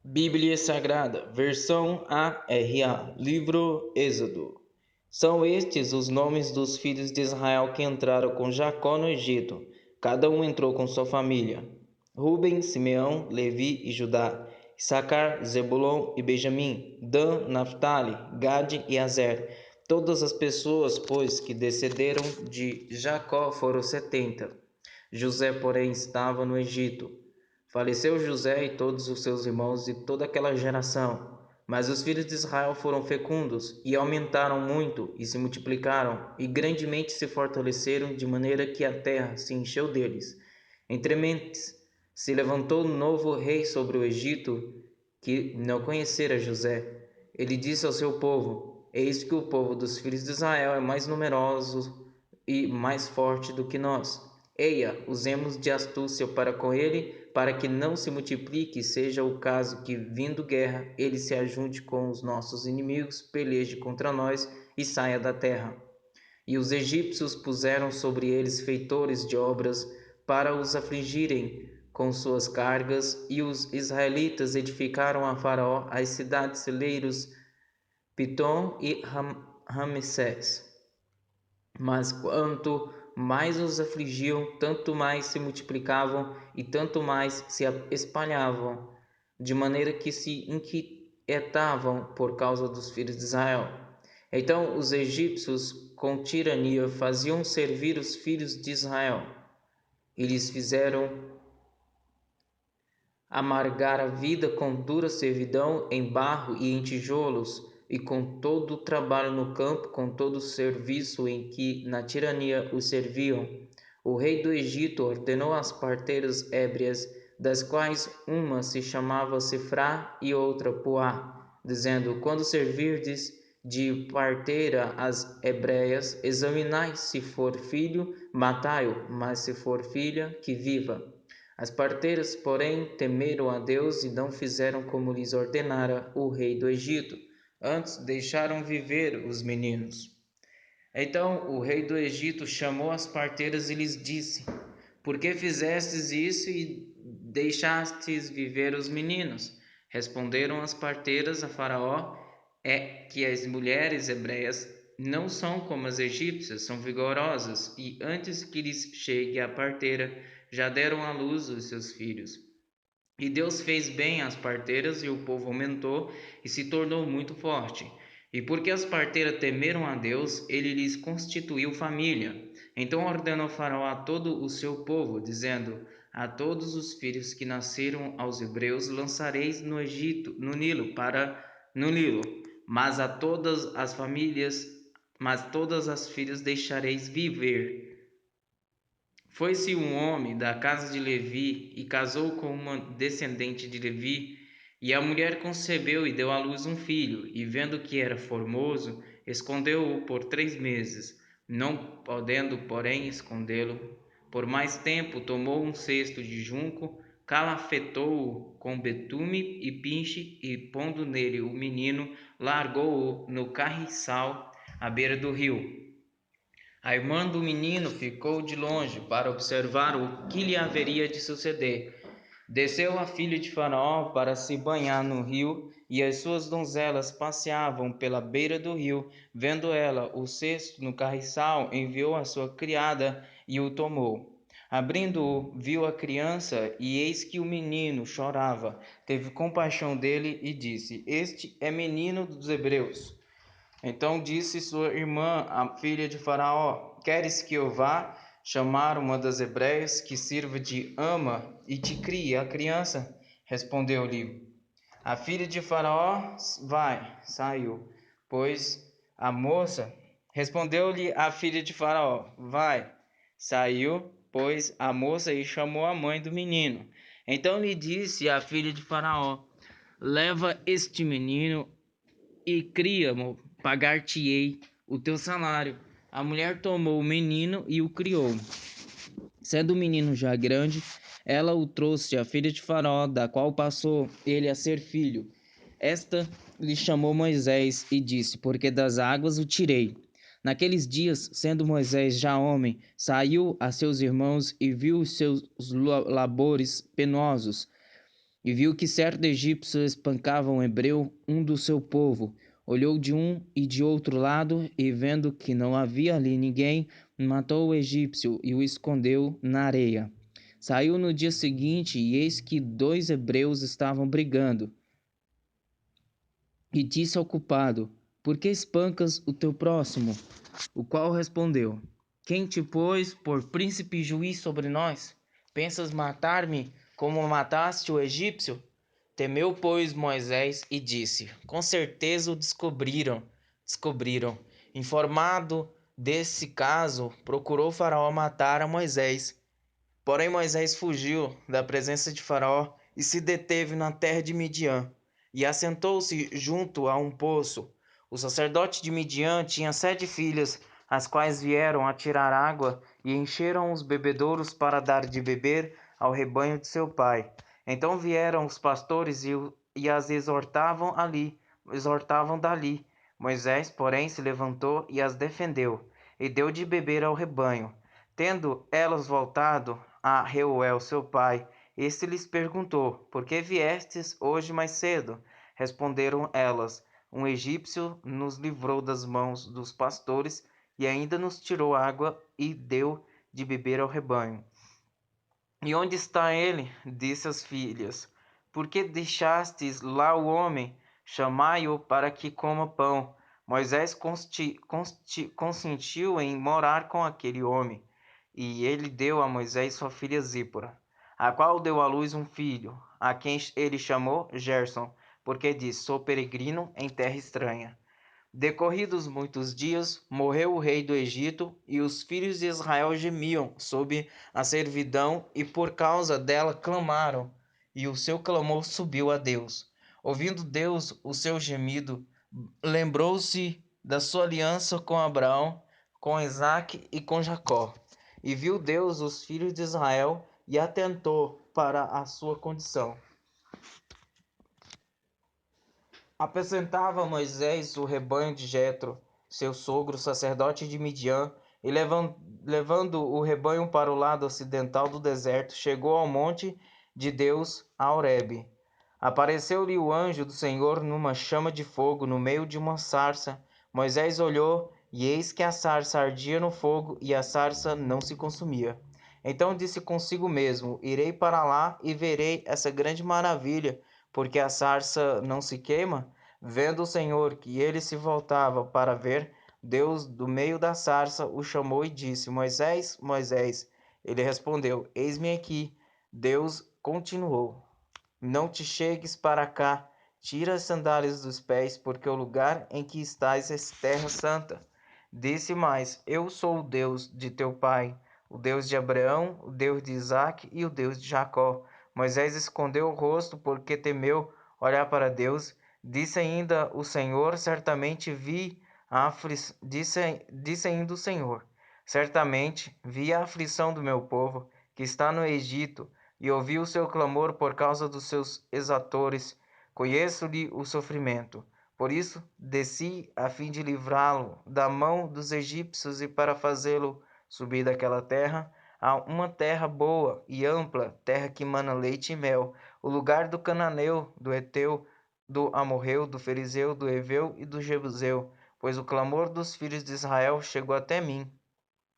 Bíblia Sagrada, versão ARA, livro Êxodo. São estes os nomes dos filhos de Israel que entraram com Jacó no Egito. Cada um entrou com sua família: Ruben, Simeão, Levi e Judá, Issacar, Zebulon e Benjamim, Dan, Naphtali, Gade e Azer. Todas as pessoas, pois, que descenderam de Jacó foram 70. José, porém, estava no Egito. Faleceu José e todos os seus irmãos e toda aquela geração. Mas os filhos de Israel foram fecundos e aumentaram muito e se multiplicaram e grandemente se fortaleceram, de maneira que a terra se encheu deles. Entrementes se levantou um novo rei sobre o Egito, que não conhecera José. Ele disse ao seu povo: Eis que o povo dos filhos de Israel é mais numeroso e mais forte do que nós. Eia, usemos de astúcia para com ele, para que não se multiplique, seja o caso que, vindo guerra, ele se ajunte com os nossos inimigos, peleje contra nós e saia da terra. E os egípcios puseram sobre eles feitores de obras para os afligirem com suas cargas, e os israelitas edificaram a Faraó as cidades celeiros Pitom e Ramsés. Mas quanto mais os afligiam, tanto mais se multiplicavam e tanto mais se espalhavam, de maneira que se inquietavam por causa dos filhos de Israel. Então os egípcios, com tirania, faziam servir os filhos de Israel, e lhes fizeram amargar a vida com dura servidão em barro e em tijolos, e com todo o trabalho no campo, com todo o serviço em que na tirania os serviam. O rei do Egito ordenou às parteiras ébrias, das quais uma se chamava Sifrá e outra Puá, dizendo: quando servirdes de parteira às hebreias, examinai se for filho, matai-o, mas se for filha, que viva. As parteiras, porém, temeram a Deus e não fizeram como lhes ordenara o rei do Egito. Antes deixaram viver os meninos. Então o rei do Egito chamou as parteiras e lhes disse: Por que fizestes isso e deixastes viver os meninos? Responderam as parteiras a Faraó: É que as mulheres hebreias não são como as egípcias, são vigorosas, e antes que lhes chegue a parteira, já deram à luz os seus filhos. E Deus fez bem às parteiras, e o povo aumentou e se tornou muito forte. E porque as parteiras temeram a Deus, ele lhes constituiu família. Então ordenou Faraó a todo o seu povo, dizendo: A todos os filhos que nasceram aos hebreus lançareis no Egito, no Nilo, mas a todas as famílias, mas todas as filhas deixareis viver. Foi-se um homem da casa de Levi e casou com uma descendente de Levi, e a mulher concebeu e deu à luz um filho, e vendo que era formoso, escondeu-o por 3 meses. Não podendo, porém, escondê-lo por mais tempo, tomou um cesto de junco, calafetou-o com betume e pinche, e pondo nele o menino, largou-o no carriçal à beira do rio. A irmã do menino ficou de longe para observar o que lhe haveria de suceder. Desceu a filha de Faraó para se banhar no rio, e as suas donzelas passeavam pela beira do rio. Vendo ela o cesto no carriçal, enviou a sua criada e o tomou. Abrindo-o, viu a criança, e eis que o menino chorava. Teve compaixão dele e disse: Este é menino dos hebreus. Então disse sua irmã, a filha de Faraó: Queres que eu vá chamar uma das hebreias que sirva de ama e te crie a criança? Respondeu-lhe a filha de Faraó: Vai, saiu. Pois a moça respondeu-lhe a filha de Faraó: Vai, saiu. Pois a moça e chamou a mãe do menino. Então lhe disse a filha de Faraó: Leva este menino e cria-mo, pagar-te-ei o teu salário. A mulher tomou o menino e o criou. Sendo o menino já grande, ela o trouxe à filha de Faraó, da qual passou ele a ser filho. Esta lhe chamou Moisés e disse: Porque das águas o tirei. Naqueles dias, sendo Moisés já homem, saiu a seus irmãos e viu os seus labores penosos. E viu que certo egípcio espancava um hebreu, um do seu povo. Olhou de um e de outro lado, e vendo que não havia ali ninguém, matou o egípcio e o escondeu na areia. Saiu no dia seguinte, e eis que 2 hebreus estavam brigando. E disse ao culpado: Por que espancas o teu próximo? O qual respondeu: Quem te pôs por príncipe e juiz sobre nós? Pensas matar-me como mataste o egípcio? Temeu, pois, Moisés e disse: Com certeza o descobriram. Informado desse caso, procurou Faraó matar a Moisés. Porém, Moisés fugiu da presença de Faraó e se deteve na terra de Midian, e assentou-se junto a um poço. O sacerdote de Midian tinha 7 filhas, as quais vieram a tirar água e encheram os bebedouros para dar de beber ao rebanho de seu pai. Então vieram os pastores e as exortavam dali. Moisés, porém, se levantou e as defendeu, e deu de beber ao rebanho. Tendo elas voltado a Reuel seu pai, este lhes perguntou: Por que viestes hoje mais cedo? Responderam elas: Um egípcio nos livrou das mãos dos pastores e ainda nos tirou água e deu de beber ao rebanho. E onde está ele? Disse as filhas. Por que deixastes lá o homem? Chamai-o para que coma pão. Moisés consentiu em morar com aquele homem. E ele deu a Moisés sua filha Zípora, a qual deu à luz um filho, a quem ele chamou Gerson, porque disse: Sou peregrino em terra estranha. Decorridos muitos dias, morreu o rei do Egito, e os filhos de Israel gemiam sob a servidão, e por causa dela clamaram, e o seu clamor subiu a Deus. Ouvindo Deus o seu gemido, lembrou-se da sua aliança com Abraão, com Isaque e com Jacó. E viu Deus os filhos de Israel e atentou para a sua condição. Apacentava Moisés o rebanho de Jetro, seu sogro, sacerdote de Midian, e levando o rebanho para o lado ocidental do deserto, chegou ao monte de Deus, a Horebe. Apareceu-lhe o anjo do Senhor numa chama de fogo no meio de uma sarça. Moisés olhou, e eis que a sarça ardia no fogo, e a sarça não se consumia. Então disse consigo mesmo: Irei para lá e verei essa grande maravilha, porque a sarça não se queima. Vendo o Senhor que ele se voltava para ver, Deus, do meio da sarça, o chamou e disse: Moisés, Moisés. Ele respondeu: Eis-me aqui. Deus continuou: Não te chegues para cá, tira as sandálias dos pés, porque o lugar em que estás é terra santa. Disse mais: Eu sou o Deus de teu pai, o Deus de Abraão, o Deus de Isaque e o Deus de Jacó. Moisés escondeu o rosto porque temeu olhar para Deus. Disse ainda o Senhor: Certamente vi a aflição. Disse ainda o Senhor: Certamente vi a aflição do meu povo que está no Egito, e ouvi o seu clamor por causa dos seus exatores. Conheço-lhe o sofrimento. Por isso desci a fim de livrá-lo da mão dos egípcios e para fazê-lo subir daquela terra a uma terra boa e ampla, terra que mana leite e mel, o lugar do cananeu, do heteu, do amorreu, do ferizeu, do heveu e do jebuseu, pois o clamor dos filhos de Israel chegou até mim.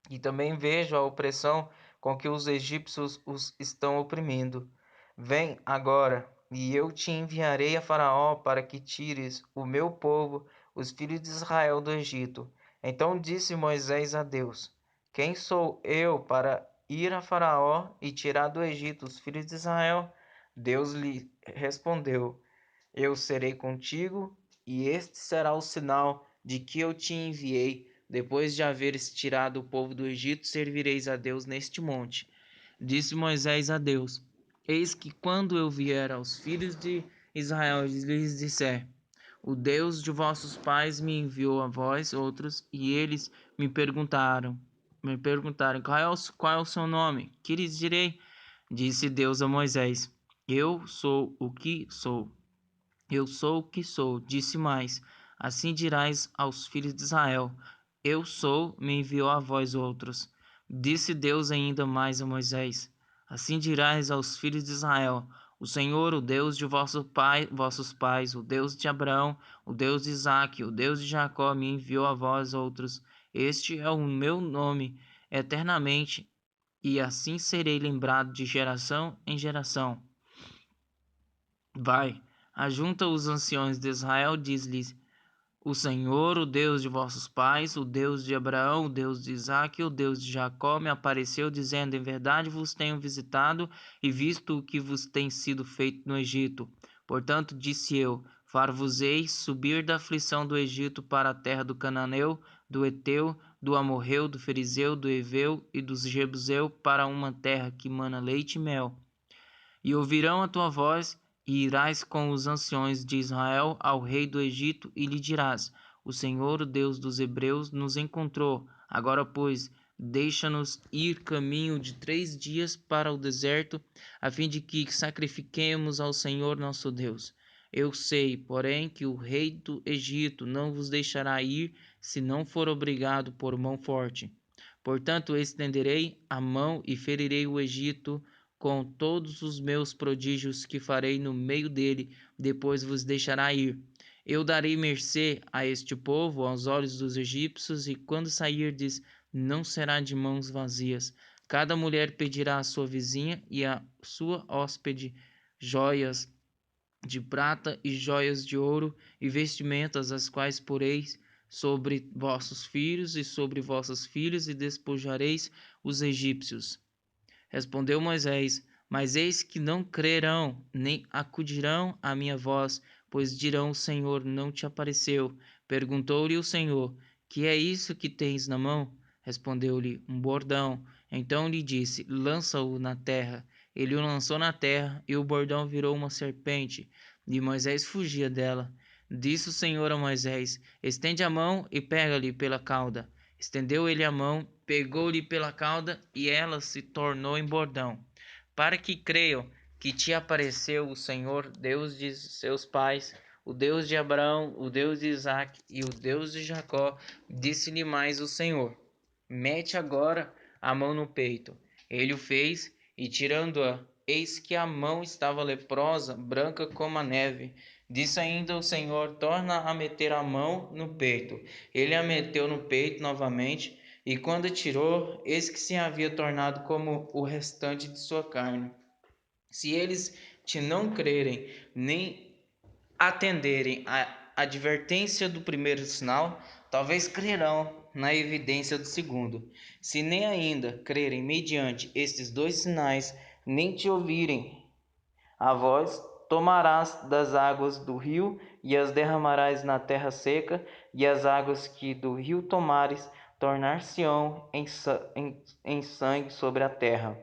E também vejo a opressão com que os egípcios os estão oprimindo. Vem agora, e eu te enviarei a Faraó para que tires o meu povo, os filhos de Israel, do Egito. Então disse Moisés a Deus: Quem sou eu para ir a Faraó e tirar do Egito os filhos de Israel? Deus lhe respondeu: Eu serei contigo, e este será o sinal de que eu te enviei. Depois de haveres tirado o povo do Egito, servireis a Deus neste monte. Disse Moisés a Deus: Eis que quando eu vier aos filhos de Israel lhes disser: O Deus de vossos pais me enviou a vós outros, e eles me perguntaram, qual é o seu nome? Que lhes direi? Disse Deus a Moisés: Eu sou o que sou. Eu sou o que sou. Disse mais: Assim dirás aos filhos de Israel: Eu sou, me enviou a vós outros. Disse Deus ainda mais a Moisés: Assim dirás aos filhos de Israel: O Senhor, o Deus de vossos pais, o Deus de Abraão, o Deus de Isaque, o Deus de Jacó, me enviou a vós outros. Este é o meu nome eternamente, e assim serei lembrado de geração em geração. Vai, ajunta os anciões de Israel, diz-lhes: o Senhor, o Deus de vossos pais, o Deus de Abraão, o Deus de Isaque, o Deus de Jacó, me apareceu, dizendo: em verdade vos tenho visitado e visto o que vos tem sido feito no Egito. Portanto, disse eu: far-vos-ei subir da aflição do Egito para a terra do Cananeu, do Eteu, do Amorreu, do Ferizeu, do Eveu e do Jebuseu, para uma terra que mana leite e mel. E ouvirão a tua voz, e irás com os anciões de Israel ao rei do Egito, e lhe dirás: o Senhor, o Deus dos Hebreus, nos encontrou. Agora, pois, deixa-nos ir caminho de 3 dias para o deserto, a fim de que sacrifiquemos ao Senhor nosso Deus. Eu sei, porém, que o rei do Egito não vos deixará ir, se não for obrigado por mão forte. Portanto, estenderei a mão e ferirei o Egito com todos os meus prodígios que farei no meio dele, depois vos deixará ir. Eu darei mercê a este povo aos olhos dos egípcios, e quando sairdes, não será de mãos vazias. Cada mulher pedirá à sua vizinha e à sua hóspede joias de prata e joias de ouro e vestimentas, as quais poreis sobre vossos filhos e sobre vossas filhas, e despojareis os egípcios. Respondeu Moisés: mas eis que não crerão, nem acudirão à minha voz, pois dirão: o Senhor não te apareceu. Perguntou-lhe o Senhor: que é isso que tens na mão? Respondeu-lhe: um bordão. Então lhe disse: lança-o na terra. Ele o lançou na terra, e o bordão virou uma serpente, e Moisés fugia dela. Disse o Senhor a Moisés: estende a mão e pega-lhe pela cauda. Estendeu ele a mão, pegou-lhe pela cauda, e ela se tornou em bordão, para que creiam que te apareceu o Senhor, Deus de seus pais, o Deus de Abraão, o Deus de Isaque e o Deus de Jacó. Disse-lhe mais o Senhor: mete agora a mão no peito. Ele o fez, e tirando-a, eis que a mão estava leprosa, branca como a neve. Disse ainda o Senhor: torna a meter a mão no peito. Ele a meteu no peito novamente, e quando tirou, eis que se havia tornado como o restante de sua carne. Se eles te não crerem, nem atenderem à advertência do primeiro sinal, talvez crerão na evidência do segundo. Se nem ainda crerem mediante estes 2 sinais, nem te ouvirem a voz, tomarás das águas do rio e as derramarás na terra seca, e as águas que do rio tomares tornar-se-ão em sangue sobre a terra.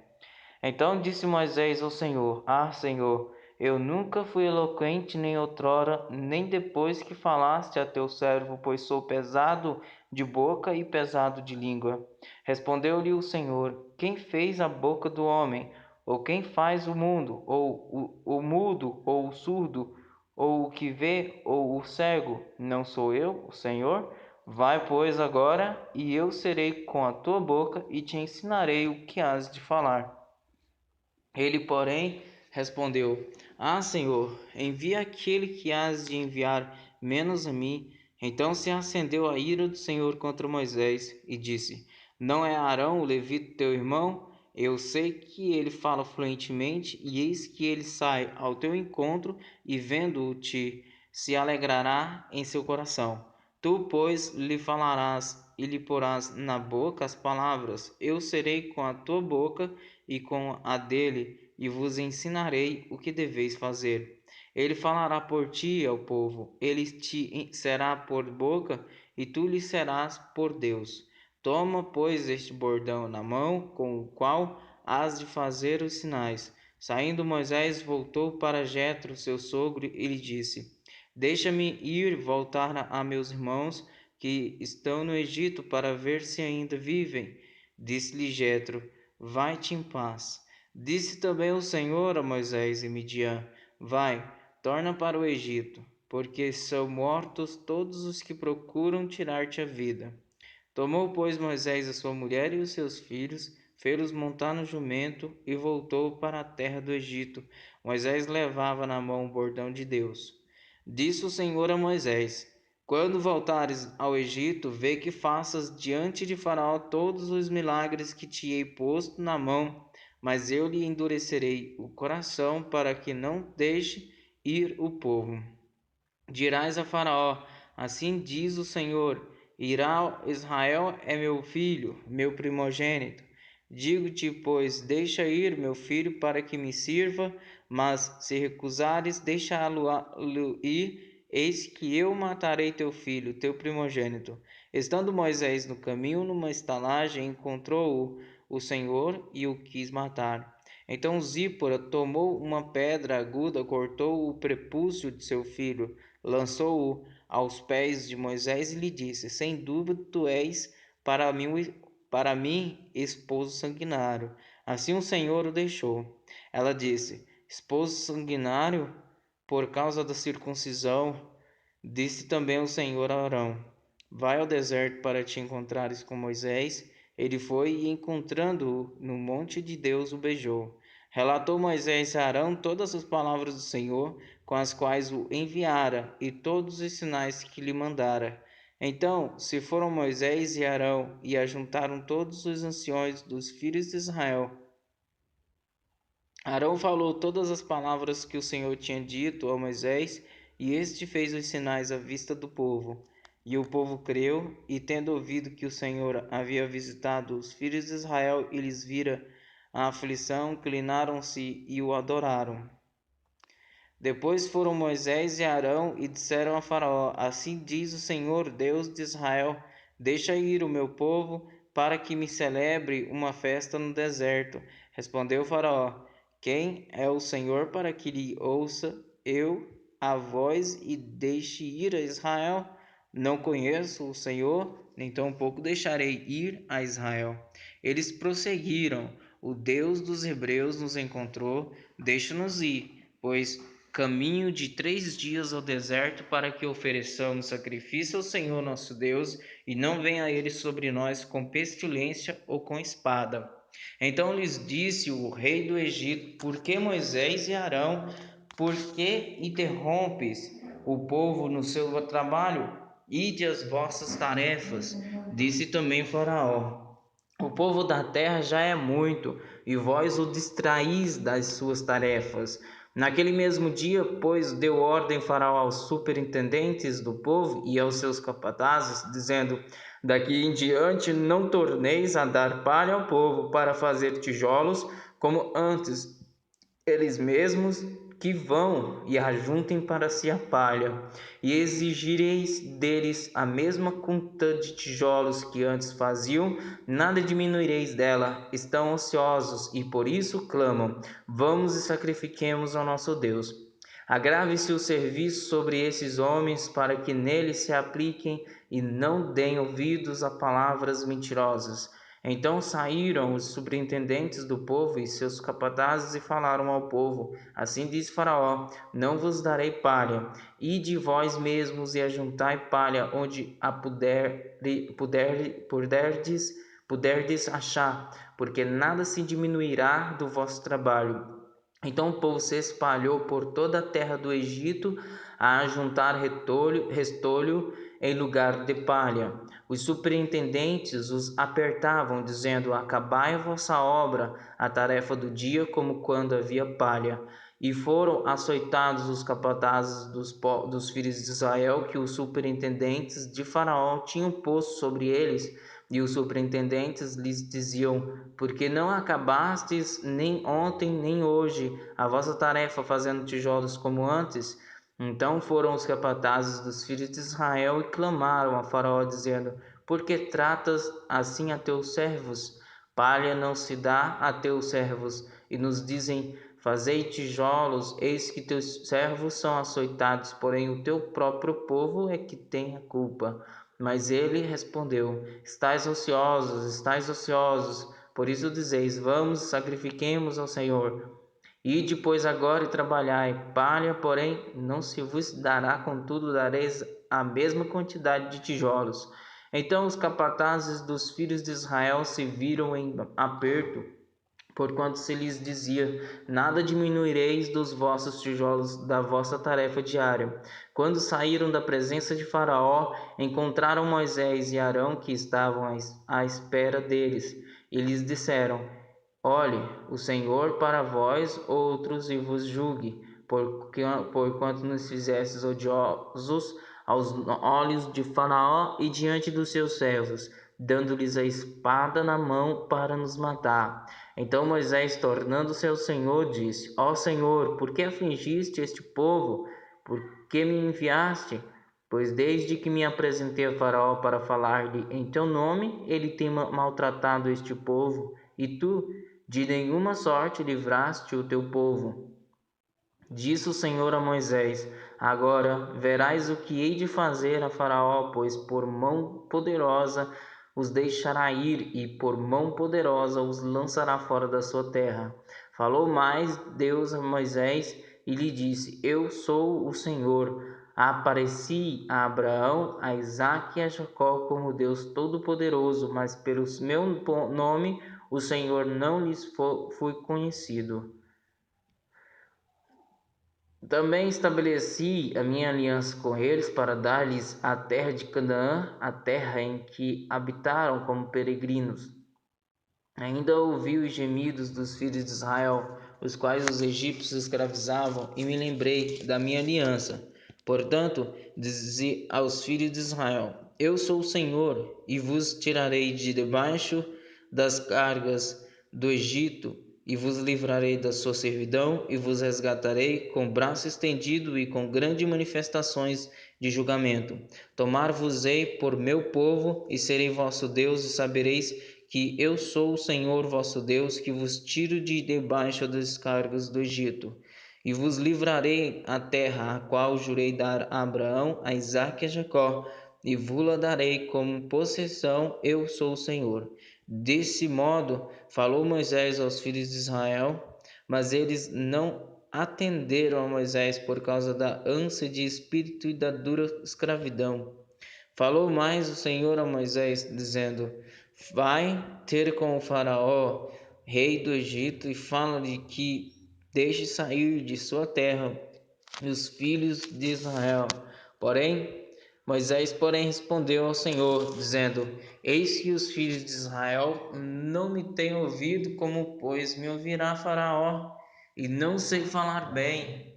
Então disse Moisés ao Senhor: Senhor, eu nunca fui eloquente, nem outrora, nem depois que falaste a teu servo, pois sou pesado de boca e pesado de língua. Respondeu-lhe o Senhor: quem fez a boca do homem? Ou quem faz o mundo? Ou o mudo, ou o surdo, ou o que vê, ou o cego? Não sou eu, o Senhor? Vai, pois, agora, e eu serei com a tua boca, e te ensinarei o que hás de falar. Ele, porém, respondeu: Senhor, envia aquele que hás de enviar, menos a mim. Então se acendeu a ira do Senhor contra Moisés e disse: não é Arão, o levita, teu irmão? Eu sei que ele fala fluentemente, e eis que ele sai ao teu encontro, e vendo-te, se alegrará em seu coração. Tu, pois, lhe falarás e lhe porás na boca as palavras. Eu serei com a tua boca e com a dele, e vos ensinarei o que deveis fazer. Ele falará por ti ao povo, ele te será por boca, e tu lhe serás por Deus. Toma, pois, este bordão na mão, com o qual hás de fazer os sinais. Saindo Moisés, voltou para Jetro, seu sogro, e lhe disse: deixa-me ir voltar a meus irmãos que estão no Egito, para ver se ainda vivem. Disse-lhe Jetro: vai-te em paz. Disse também o Senhor a Moisés e Midian: vai, torna para o Egito, porque são mortos todos os que procuram tirar-te a vida. Tomou, pois, Moisés a sua mulher e os seus filhos, fê-los montar no jumento e voltou para a terra do Egito. Moisés levava na mão o bordão de Deus. Disse o Senhor a Moisés: Quando voltares ao Egito, vê que faças diante de Faraó todos os milagres que te hei posto na mão, mas eu lhe endurecerei o coração para que não deixe ir o povo. Dirás a Faraó: Assim diz o Senhor: Israel é meu filho, meu primogênito. Digo-te, pois, deixa ir meu filho para que me sirva, mas se recusares deixá-lo ir, eis que eu matarei teu filho, teu primogênito. Estando Moisés no caminho, numa estalagem, encontrou-o o Senhor e o quis matar. Então Zípora tomou uma pedra aguda, cortou o prepúcio de seu filho, lançou-o aos pés de Moisés e lhe disse: Sem dúvida tu és para mim esposo sanguinário. Assim o Senhor o deixou. Ela disse: Esposo sanguinário, por causa da circuncisão. Disse também o Senhor a Arão: Vai ao deserto para te encontrares com Moisés. Ele foi e, encontrando-o no monte de Deus, o beijou. Relatou Moisés a Arão todas as palavras do Senhor, com as quais o enviara, e todos os sinais que lhe mandara. Então se foram Moisés e Arão, e ajuntaram todos os anciões dos filhos de Israel. Arão falou todas as palavras que o Senhor tinha dito a Moisés, e este fez os sinais à vista do povo. E o povo creu, e tendo ouvido que o Senhor havia visitado os filhos de Israel e lhes vira a aflição, inclinaram-se e o adoraram. Depois foram Moisés e Arão e disseram a Faraó: Assim diz o Senhor, Deus de Israel: Deixa ir o meu povo, para que me celebre uma festa no deserto. Respondeu Faraó: Quem é o Senhor para que lhe ouça eu a voz e deixe ir a Israel? Não conheço o Senhor, nem tampouco deixarei ir a Israel. Eles prosseguiram: O Deus dos hebreus nos encontrou, deixa-nos ir, pois caminho de 3 dias ao deserto para que ofereçamos sacrifício ao Senhor nosso Deus, e não venha ele sobre nós com pestilência ou com espada. Então lhes disse o rei do Egito: Por que Moisés e Arão, por que interrompes o povo no seu trabalho? Ide as vossas tarefas. Disse também Faraó: O povo da terra já é muito, e vós o distraís das suas tarefas. Naquele mesmo dia, pois, deu ordem Faraó aos superintendentes do povo e aos seus capatazes, dizendo: Daqui em diante não torneis a dar palha ao povo para fazer tijolos, como antes, eles mesmos que vão e ajuntem para si a palha, e exigireis deles a mesma conta de tijolos que antes faziam, nada diminuireis dela. Estão ociosos e por isso clamam: Vamos e sacrifiquemos ao nosso Deus. Agrave-se o serviço sobre esses homens para que neles se apliquem e não deem ouvidos a palavras mentirosas. Então saíram os superintendentes do povo e seus capatazes e falaram ao povo: Assim diz Faraó: Não vos darei palha. Ide vós mesmos e ajuntai palha onde a puderdes achar, porque nada se diminuirá do vosso trabalho. Então o povo se espalhou por toda a terra do Egito a ajuntar restolho em lugar de palha. Os superintendentes os apertavam, dizendo: Acabai a vossa obra, a tarefa do dia, como quando havia palha. E foram açoitados os capatazes dos filhos de Israel, que os superintendentes de Faraó tinham posto sobre eles. E os superintendentes lhes diziam: Porque não acabastes nem ontem nem hoje a vossa tarefa fazendo tijolos como antes? Então foram os capatazes dos filhos de Israel e clamaram a Faraó, dizendo: Por que tratas assim a teus servos? Palha não se dá a teus servos. E nos dizem: Fazei tijolos, eis que teus servos são açoitados, porém o teu próprio povo é que tem a culpa. Mas ele respondeu: Estais ociosos, por isso dizeis: Vamos, sacrifiquemos ao Senhor. Ide, pois, agora e trabalhai. Palha, porém, não se vos dará, contudo dareis a mesma quantidade de tijolos. Então os capatazes dos filhos de Israel se viram em aperto, porquanto se lhes dizia: nada diminuireis dos vossos tijolos da vossa tarefa diária. Quando saíram da presença de Faraó, encontraram Moisés e Arão, que estavam à espera deles, e lhes disseram: olhe, o Senhor para vós outros e vos julgue, porquanto nos fizestes odiosos aos olhos de Faraó e diante dos seus servos, dando-lhes a espada na mão para nos matar. Então Moisés, tornando-se ao Senhor, disse: ó Senhor, por que afligiste este povo? Por que me enviaste? Pois desde que me apresentei a Faraó para falar-lhe em teu nome, ele tem maltratado este povo, e tu de nenhuma sorte livraste o teu povo. Disse o Senhor a Moisés: agora verás o que hei de fazer a Faraó, pois por mão poderosa os deixará ir, e por mão poderosa os lançará fora da sua terra. Falou mais Deus a Moisés e lhe disse: eu sou o Senhor. Apareci a Abraão, a Isaque e a Jacó como Deus Todo-Poderoso, mas pelo meu nome o Senhor não lhes foi conhecido. Também estabeleci a minha aliança com eles para dar-lhes a terra de Canaã, a terra em que habitaram como peregrinos. Ainda ouvi os gemidos dos filhos de Israel, os quais os egípcios escravizavam, e me lembrei da minha aliança. Portanto, disse aos filhos de Israel: eu sou o Senhor, e vos tirarei de debaixo das cargas do Egito, e vos livrarei da sua servidão, e vos resgatarei com braço estendido e com grandes manifestações de julgamento. Tomar-vos-ei por meu povo, e serei vosso Deus, e sabereis que eu sou o Senhor vosso Deus, que vos tiro de debaixo das cargas do Egito. E vos livrarei a terra, a qual jurei dar a Abraão, a Isaque e a Jacó, e vos-la darei como possessão, eu sou o Senhor. Desse modo falou Moisés aos filhos de Israel, mas eles não atenderam a Moisés por causa da ânsia de espírito e da dura escravidão. Falou mais o Senhor a Moisés, dizendo: vai ter com o Faraó, rei do Egito, e fala-lhe que deixe sair de sua terra os filhos de Israel. Moisés, respondeu ao Senhor, dizendo: eis que os filhos de Israel não me têm ouvido, como pois me ouvirá Faraó, e não sei falar bem.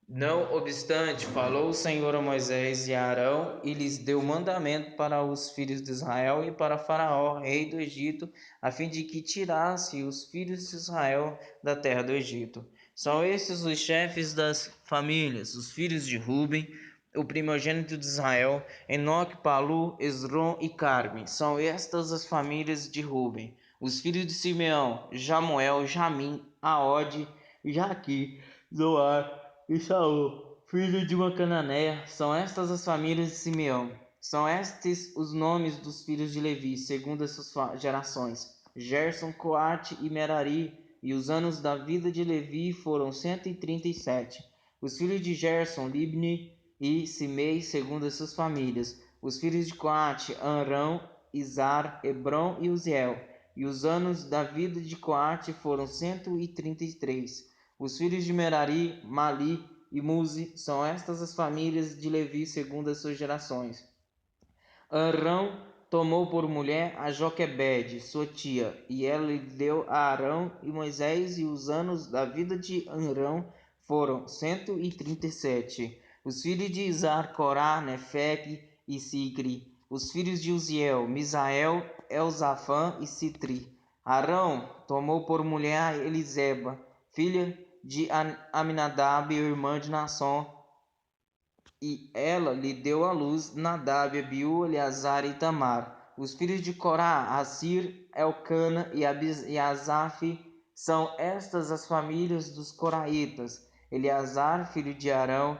Não obstante, falou o Senhor a Moisés e a Arão, e lhes deu mandamento para os filhos de Israel e para Faraó, rei do Egito, a fim de que tirasse os filhos de Israel da terra do Egito. São estes os chefes das famílias, os filhos de Ruben, o primogênito de Israel, Enoque, Palu, Esrom e Carme. São estas as famílias de Ruben. Os filhos de Simeão, Jamuel, Jamim, Aode, Jaqui, Zoar e Saul, filho de uma cananeia. São estas as famílias de Simeão. São estes os nomes dos filhos de Levi, segundo as suas gerações: Gerson, Coate e Merari. E os anos da vida de Levi foram 137. Os filhos de Gerson, Libni e Simei, segundo as suas famílias. Os filhos de Coate, Amrão, Izar, Hebron e Uziel. E os anos da vida de Coate foram 133. Os filhos de Merari, Mali e Muzi, são estas as famílias de Levi segundo as suas gerações. Arão tomou por mulher a Joquebede, sua tia, e ela lhe deu a Arão e Moisés, e os anos da vida de Arão foram 137. Os filhos de Izar, Corá, Nefeg e Sicri. Os filhos de Uziel, Misael, Elzafã e Sitri. Arão tomou por mulher a Eliseba, filha de Aminadab, irmã de Naasson, e ela lhe deu à luz Nadab, Abiú, Eleazar e Tamar. Os filhos de Corá, Assir, Elcana e Asaf. São estas as famílias dos coraitas. Eleazar, filho de Arão,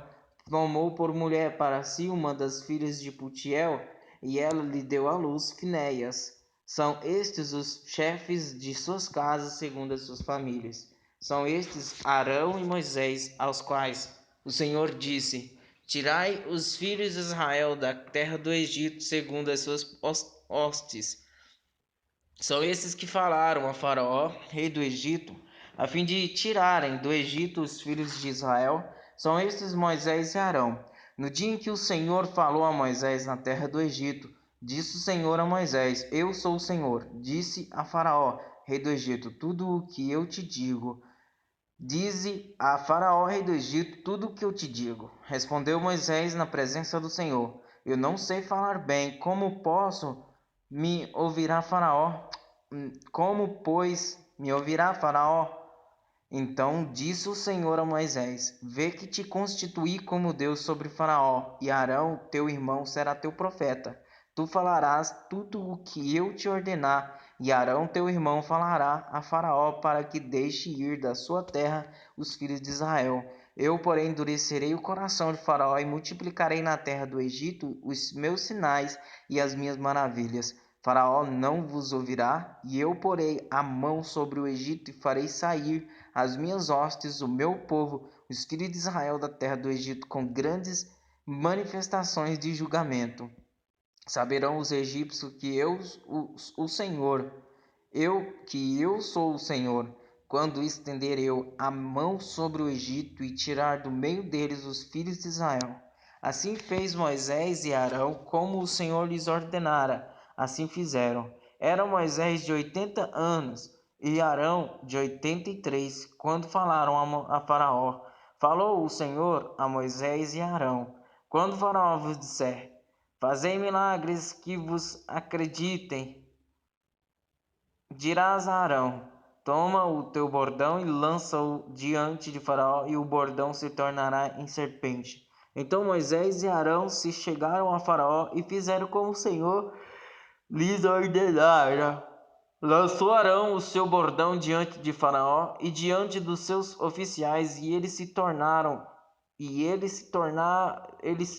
tomou por mulher para si uma das filhas de Putiel, e ela lhe deu à luz Finéias. São estes os chefes de suas casas segundo as suas famílias. São estes Arão e Moisés, aos quais o Senhor disse: Tirai os filhos de Israel da terra do Egito segundo as suas hostes. São esses que falaram a Faraó, rei do Egito, a fim de tirarem do Egito os filhos de Israel. São estes Moisés e Arão. No dia em que o Senhor falou a Moisés na terra do Egito, disse o Senhor a Moisés: Eu sou o Senhor. Disse a Faraó, rei do Egito: Tudo o que eu te digo. Dize a Faraó, rei do Egito, tudo o que eu te digo. Respondeu Moisés na presença do Senhor: Eu não sei falar bem, como posso me ouvirá Faraó? Como, pois, me ouvirá Faraó? Então disse o Senhor a Moisés: Vê que te constituí como Deus sobre Faraó, e Arão, teu irmão, será teu profeta. Tu falarás tudo o que eu te ordenar, e Arão, teu irmão, falará a Faraó para que deixe ir da sua terra os filhos de Israel. Eu, porém, endurecerei o coração de Faraó e multiplicarei na terra do Egito os meus sinais e as minhas maravilhas. Faraó não vos ouvirá, e eu porei a mão sobre o Egito e farei sair as minhas hostes, o meu povo, os filhos de Israel da terra do Egito, com grandes manifestações de julgamento. Saberão os egípcios que o Senhor, que eu sou o Senhor, quando estender eu a mão sobre o Egito e tirar do meio deles os filhos de Israel. Assim fez Moisés e Arão, como o Senhor lhes ordenara. Assim fizeram. Era Moisés de 80 anos e Arão de 83, quando falaram a Faraó. Falou o Senhor a Moisés e Arão: Quando Faraó vos disser: Fazei milagres que vos acreditem, dirás a Arão: Toma o teu bordão e lança-o diante de Faraó, e o bordão se tornará em serpente. Então Moisés e Arão se chegaram a Faraó e fizeram como o Senhor lhes ordenara. Lançou Arão o seu bordão diante de Faraó e diante dos seus oficiais, e ele se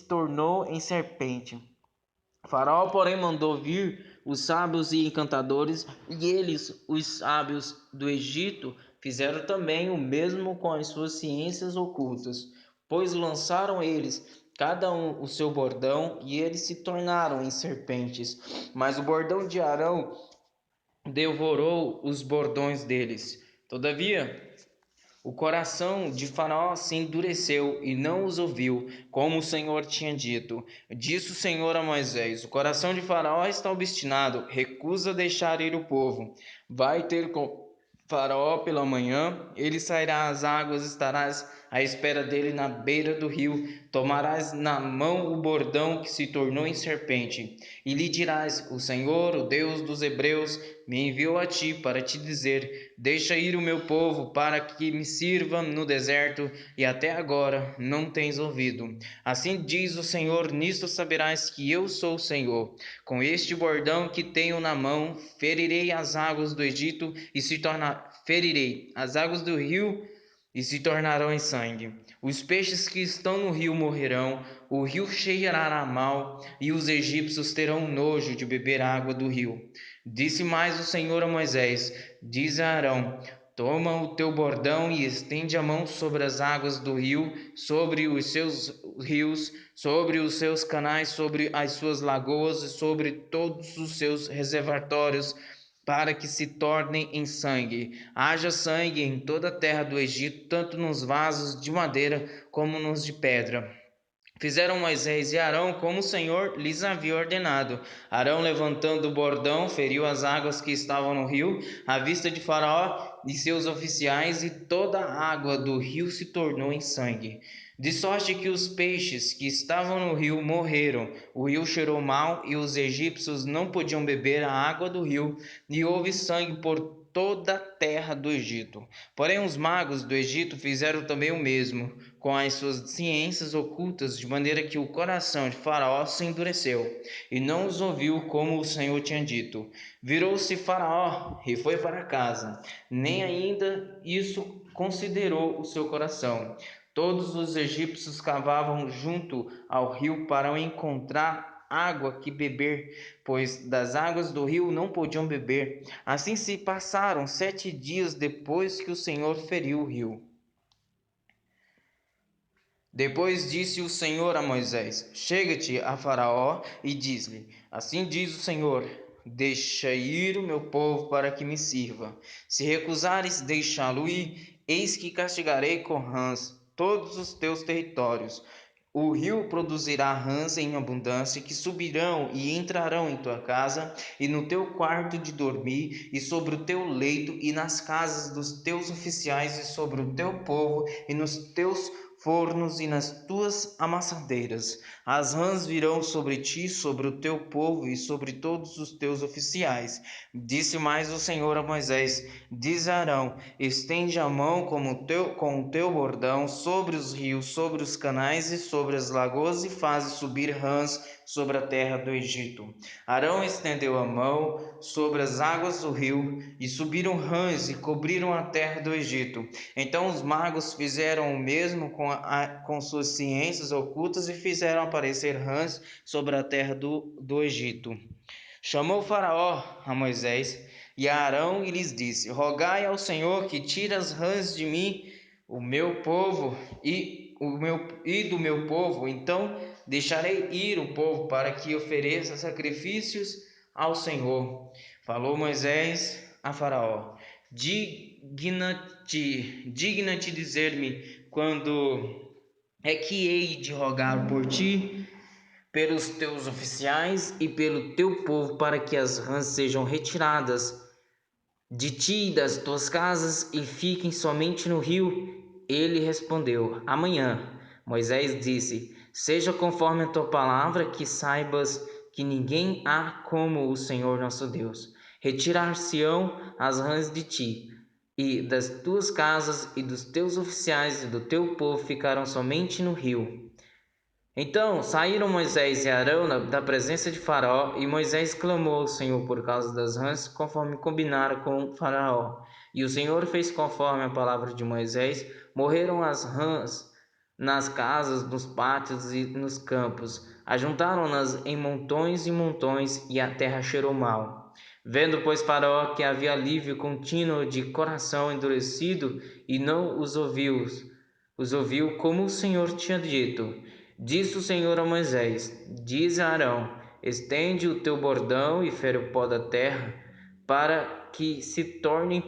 tornou em serpente. Faraó, porém, mandou vir os sábios e encantadores, e eles, os sábios do Egito, fizeram também o mesmo com as suas ciências ocultas, pois lançaram eles cada um o seu bordão, e eles se tornaram em serpentes. Mas o bordão de Arão devorou os bordões deles. Todavia, o coração de Faraó se endureceu e não os ouviu, como o Senhor tinha dito. Disse o Senhor a Moisés: O coração de Faraó está obstinado, recusa deixar ir o povo. Vai ter com Faraó pela manhã, ele sairá às águas, estarás à espera dele na beira do rio, tomarás na mão o bordão que se tornou em serpente, e lhe dirás: O Senhor, o Deus dos Hebreus, me enviou a ti para te dizer: Deixa ir o meu povo para que me sirva no deserto, e até agora não tens ouvido. Assim diz o Senhor: Nisto saberás que eu sou o Senhor. Com este bordão que tenho na mão, ferirei as águas do Egito e ferirei as águas do rio e se tornarão em sangue. Os peixes que estão no rio morrerão, o rio cheirará mal, e os egípcios terão nojo de beber água do rio. Disse mais o Senhor a Moisés: Diz a Arão: Toma o teu bordão e estende a mão sobre as águas do rio, sobre os seus rios, sobre os seus canais, sobre as suas lagoas e sobre todos os seus reservatórios, para que se tornem em sangue. Haja sangue em toda a terra do Egito, tanto nos vasos de madeira como nos de pedra. Fizeram Moisés e Arão como o Senhor lhes havia ordenado. Arão, levantando o bordão, feriu as águas que estavam no rio, à vista de Faraó e seus oficiais, e toda a água do rio se tornou em sangue. De sorte que os peixes que estavam no rio morreram, o rio cheirou mal, e os egípcios não podiam beber a água do rio, e houve sangue por toda a terra do Egito. Porém, os magos do Egito fizeram também o mesmo, com as suas ciências ocultas, de maneira que o coração de Faraó se endureceu, e não os ouviu como o Senhor tinha dito. Virou-se Faraó e foi para casa, nem ainda isso considerou o seu coração. Todos os egípcios cavavam junto ao rio para encontrar água que beber, pois das águas do rio não podiam beber. Assim se passaram 7 dias depois que o Senhor feriu o rio. Depois disse o Senhor a Moisés: Chega-te a Faraó e diz-lhe: Assim diz o Senhor: Deixa ir o meu povo para que me sirva. Se recusares deixá-lo ir, eis que castigarei com rãs todos os teus territórios. O rio produzirá rãs em abundância que subirão e entrarão em tua casa e no teu quarto de dormir e sobre o teu leito e nas casas dos teus oficiais e sobre o teu povo e nos teus fornos e nas tuas amassadeiras. As rãs virão sobre ti, sobre o teu povo e sobre todos os teus oficiais. Disse mais o Senhor a Moisés: Diz a Arão: Estende a mão com o teu bordão sobre os rios, sobre os canais e sobre as lagoas e faze subir rãs sobre a terra do Egito. Arão estendeu a mão sobre as águas do rio e subiram rãs e cobriram a terra do Egito. Então os magos fizeram o mesmo com suas ciências ocultas e fizeram aparecer rãs sobre a terra do Egito. Chamou Faraó a Moisés e a Arão e lhes disse: Rogai ao Senhor que tire as rãs de mim, o meu povo e do meu povo. Então deixarei ir o povo para que ofereça sacrifícios ao Senhor. Falou Moisés a Faraó: digna-te dizer-me quando é que hei de rogar por ti, pelos teus oficiais e pelo teu povo, para que as rãs sejam retiradas de ti e das tuas casas e fiquem somente no rio? Ele respondeu: Amanhã. Moisés disse: Seja conforme a tua palavra, que saibas que ninguém há como o Senhor nosso Deus. Retirar-se-ão as rãs de ti e das tuas casas, e dos teus oficiais e do teu povo ficarão somente no rio. Então saíram Moisés e Arão da presença de Faraó, e Moisés clamou ao Senhor por causa das rãs, conforme combinara com Faraó. E o Senhor fez conforme a palavra de Moisés. Morreram as rãs nas casas, nos pátios e nos campos. Ajuntaram-nas em montões e montões, e a terra cheirou mal. Vendo, pois, Faraó que havia alívio contínuo de coração endurecido, e não os ouviu como o Senhor tinha dito. Disse o Senhor a Moisés: Diz a Arão: Estende o teu bordão e fere o pó da terra, para que se torne em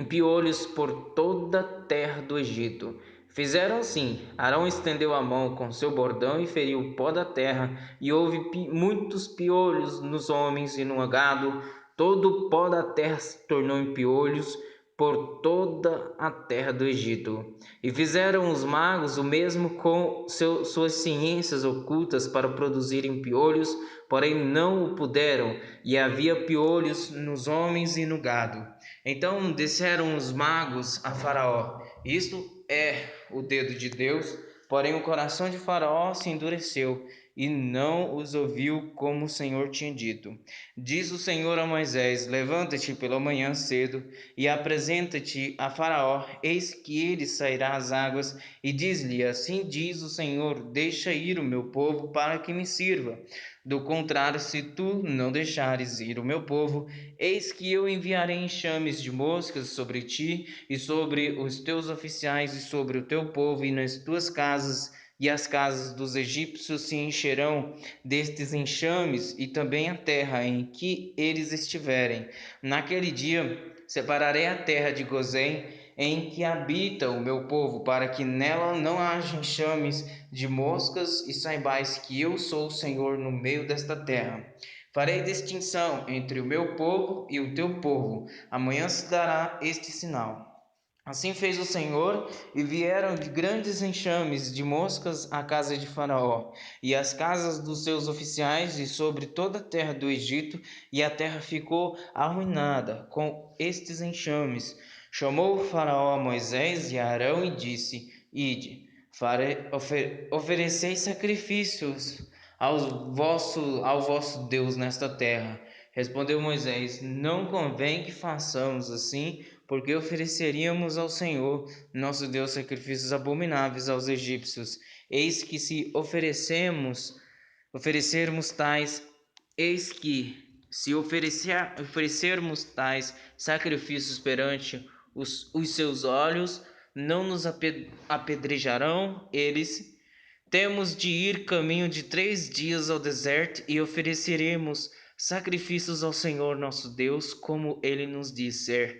piolhos por toda a terra do Egito. Fizeram assim. Arão estendeu a mão com seu bordão e feriu o pó da terra, e houve muitos piolhos nos homens e no gado. Todo o pó da terra se tornou em piolhos por toda a terra do Egito. E fizeram os magos o mesmo com suas ciências ocultas para produzirem piolhos, porém não o puderam, e havia piolhos nos homens e no gado. Então disseram os magos a Faraó: Isto é o dedo de Deus. Porém o coração de Faraó se endureceu e não os ouviu como o Senhor tinha dito. Diz o Senhor a Moisés: Levanta-te pela manhã cedo e apresenta-te a Faraó. Eis que ele sairá às águas, e diz-lhe: Assim diz o Senhor: Deixa ir o meu povo para que me sirva. Do contrário, se tu não deixares ir o meu povo, eis que eu enviarei enxames de moscas sobre ti e sobre os teus oficiais e sobre o teu povo e nas tuas casas, e as casas dos egípcios se encherão destes enxames, e também a terra em que eles estiverem. Naquele dia separarei a terra de Gozém, em que habita o meu povo, para que nela não haja enxames de moscas, e saibais que eu sou o Senhor no meio desta terra. Farei distinção entre o meu povo e o teu povo. Amanhã se dará este sinal. Assim fez o Senhor, e vieram de grandes enxames de moscas à casa de Faraó, e às casas dos seus oficiais, e sobre toda a terra do Egito, e a terra ficou arruinada com estes enxames. Chamou Faraó a Moisés e a Arão e disse: Ide, ofereceis sacrifícios ao vosso Deus nesta terra. Respondeu Moisés: Não convém que façamos assim, porque ofereceríamos ao Senhor nosso Deus sacrifícios abomináveis aos egípcios. Eis que se oferecermos tais, eis que se oferecermos tais sacrifícios perante os seus olhos, não nos apedrejarão eles? Temos de ir caminho de 3 dias ao deserto e ofereceremos sacrifícios ao Senhor nosso Deus, como ele nos disser.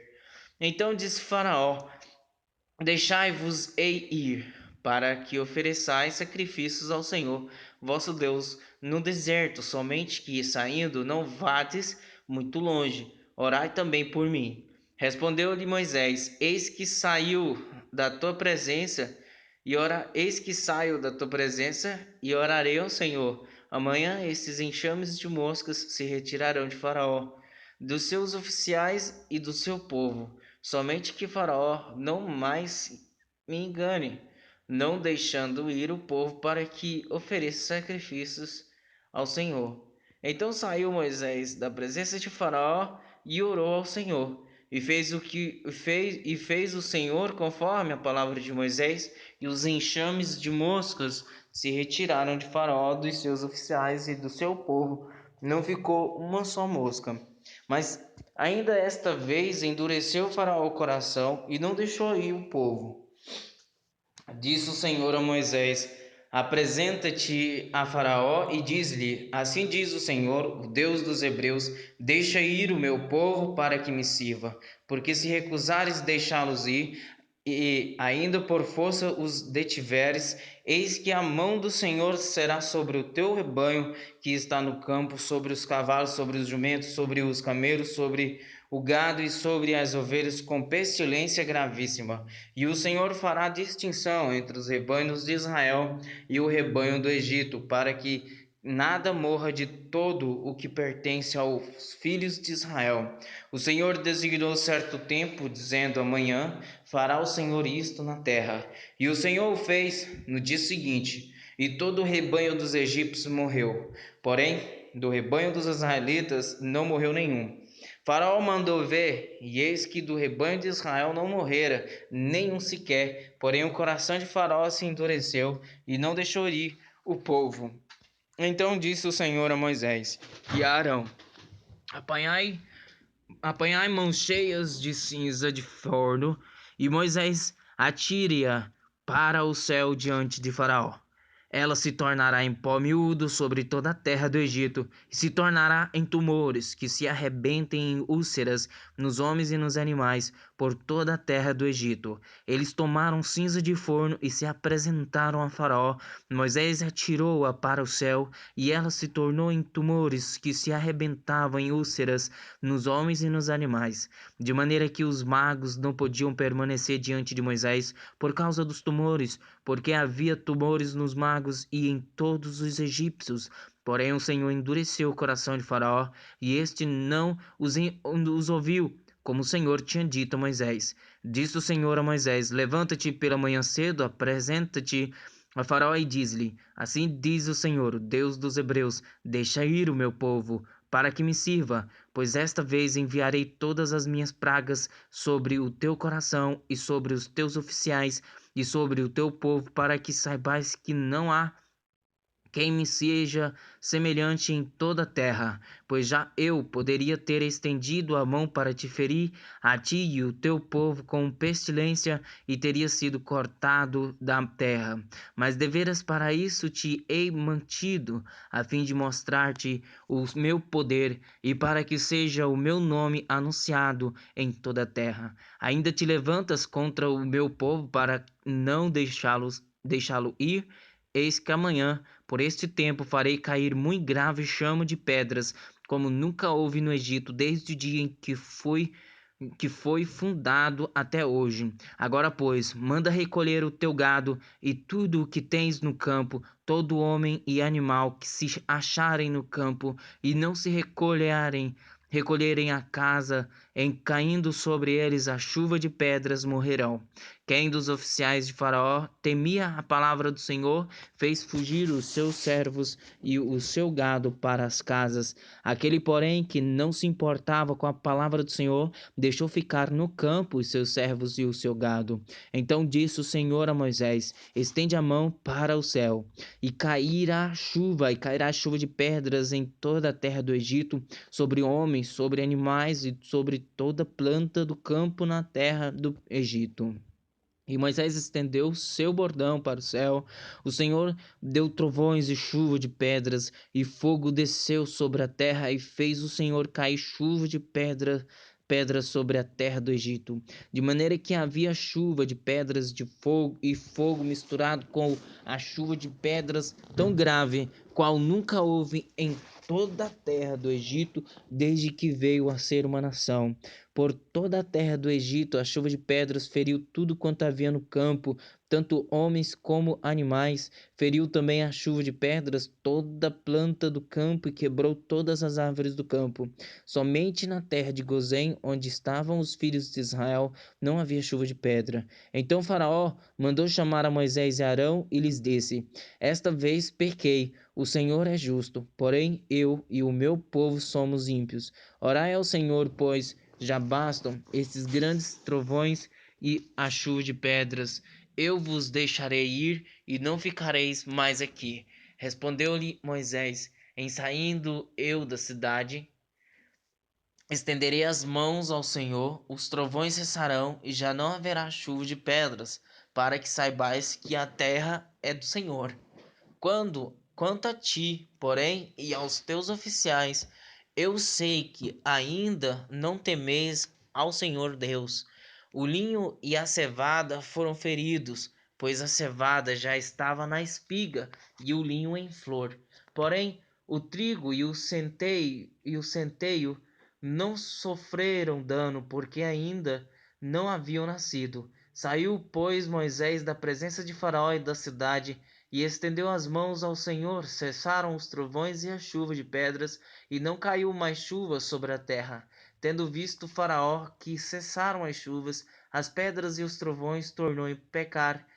Então disse Faraó: Deixai-vos-ei ir, para que ofereçais sacrifícios ao Senhor vosso Deus no deserto, somente que, saindo, não vades muito longe. Orai também por mim. Respondeu-lhe Moisés: Eis que saio da tua presença e orarei ao Senhor. Amanhã estes enxames de moscas se retirarão de Faraó, dos seus oficiais e do seu povo. Somente que Faraó não mais me engane, não deixando ir o povo para que ofereça sacrifícios ao Senhor. Então saiu Moisés da presença de Faraó e orou ao Senhor. E fez o Senhor conforme a palavra de Moisés, e os enxames de moscas se retiraram de Faraó, dos seus oficiais e do seu povo. Não ficou uma só mosca. Mas ainda esta vez endureceu Faraó o coração e não deixou ir o povo. Disse o Senhor a Moisés: Apresenta-te a Faraó e diz-lhe: Assim diz o Senhor, o Deus dos Hebreus: Deixa ir o meu povo para que me sirva. Porque se recusares deixá-los ir, e ainda por força os detiveres, eis que a mão do Senhor será sobre o teu rebanho que está no campo, sobre os cavalos, sobre os jumentos, sobre os camelos, sobre o gado e sobre as ovelhas, com pestilência gravíssima. E o Senhor fará distinção entre os rebanhos de Israel e o rebanho do Egito, para que nada morra de todo o que pertence aos filhos de Israel. O Senhor designou certo tempo, dizendo: Amanhã fará o Senhor isto na terra. E o Senhor o fez no dia seguinte, e todo o rebanho dos egípcios morreu. Porém, do rebanho dos israelitas não morreu nenhum. Faraó mandou ver, e eis que do rebanho de Israel não morrera nenhum sequer. Porém o coração de Faraó se endureceu e não deixou ir o povo. Então disse o Senhor a Moisés e a Arão: Apanhai mãos cheias de cinza de forno, e Moisés atire-a para o céu diante de Faraó. Ela se tornará em pó miúdo sobre toda a terra do Egito, e se tornará em tumores que se arrebentem em úlceras nos homens e nos animais por toda a terra do Egito. Eles tomaram cinza de forno e se apresentaram a Faraó. Moisés atirou-a para o céu, e ela se tornou em tumores que se arrebentavam em úlceras nos homens e nos animais, de maneira que os magos não podiam permanecer diante de Moisés por causa dos tumores, porque havia tumores nos magos e em todos os egípcios. Porém o Senhor endureceu o coração de Faraó, e este não os ouviu, como o Senhor tinha dito a Moisés. Disse o Senhor a Moisés: Levanta-te pela manhã cedo, apresenta-te a Faraó e diz-lhe: Assim diz o Senhor, o Deus dos Hebreus: Deixa ir o meu povo, para que me sirva, pois esta vez enviarei todas as minhas pragas sobre o teu coração e sobre os teus oficiais e sobre o teu povo, para que saibais que não há quem me seja semelhante em toda a terra, pois já eu poderia ter estendido a mão para te ferir, a ti e o teu povo, com pestilência, e teria sido cortado da terra. Mas deveras para isso te hei mantido, a fim de mostrar-te o meu poder, e para que seja o meu nome anunciado em toda a terra. Ainda te levantas contra o meu povo para não deixá-lo ir? Eis que amanhã, por este tempo, farei cair muito grave chamo de pedras, como nunca houve no Egito, desde o dia em que foi fundado até hoje. Agora, pois, manda recolher o teu gado e tudo o que tens no campo, todo homem e animal que se acharem no campo, e não se recolherem a casa, em caindo sobre eles a chuva de pedras, morrerão. Quem dos oficiais de Faraó temia a palavra do Senhor, fez fugir os seus servos e o seu gado para as casas. Aquele, porém, que não se importava com a palavra do Senhor, deixou ficar no campo os seus servos e o seu gado. Então disse o Senhor a Moisés: Estende a mão para o céu, e cairá chuva de pedras em toda a terra do Egito, sobre homens, sobre animais e sobre toda planta do campo na terra do Egito. E Moisés estendeu seu bordão para o céu. O Senhor deu trovões e chuva de pedras, e fogo desceu sobre a terra, e fez o Senhor cair chuva de pedras sobre a terra do Egito, de maneira que havia chuva de pedras de fogo e fogo misturado com a chuva de pedras tão grave, qual nunca houve em toda a terra do Egito, desde que veio a ser uma nação. Por toda a terra do Egito, a chuva de pedras feriu tudo quanto havia no campo, tanto homens como animais. Feriu também a chuva de pedras toda a planta do campo e quebrou todas as árvores do campo. Somente na terra de Gozém, onde estavam os filhos de Israel, não havia chuva de pedra. Então Faraó mandou chamar a Moisés e Arão e lhes disse: Esta vez pequei, o Senhor é justo, porém eu e o meu povo somos ímpios. Orai ao Senhor, pois já bastam estes grandes trovões e a chuva de pedras. Eu vos deixarei ir e não ficareis mais aqui. Respondeu-lhe Moisés: Em saindo eu da cidade, estenderei as mãos ao Senhor, os trovões cessarão e já não haverá chuva de pedras, para que saibais que a terra é do Senhor. Quanto a ti, porém, e aos teus oficiais, eu sei que ainda não temeis ao Senhor Deus. O linho e a cevada foram feridos, pois a cevada já estava na espiga e o linho em flor. Porém, o trigo e o centeio não sofreram dano, porque ainda não haviam nascido. Saiu, pois, Moisés da presença de Faraó e da cidade, e estendeu as mãos ao Senhor, cessaram os trovões e a chuva de pedras, e não caiu mais chuva sobre a terra. Tendo visto Faraó que cessaram as chuvas, as pedras e os trovões tornou em pecar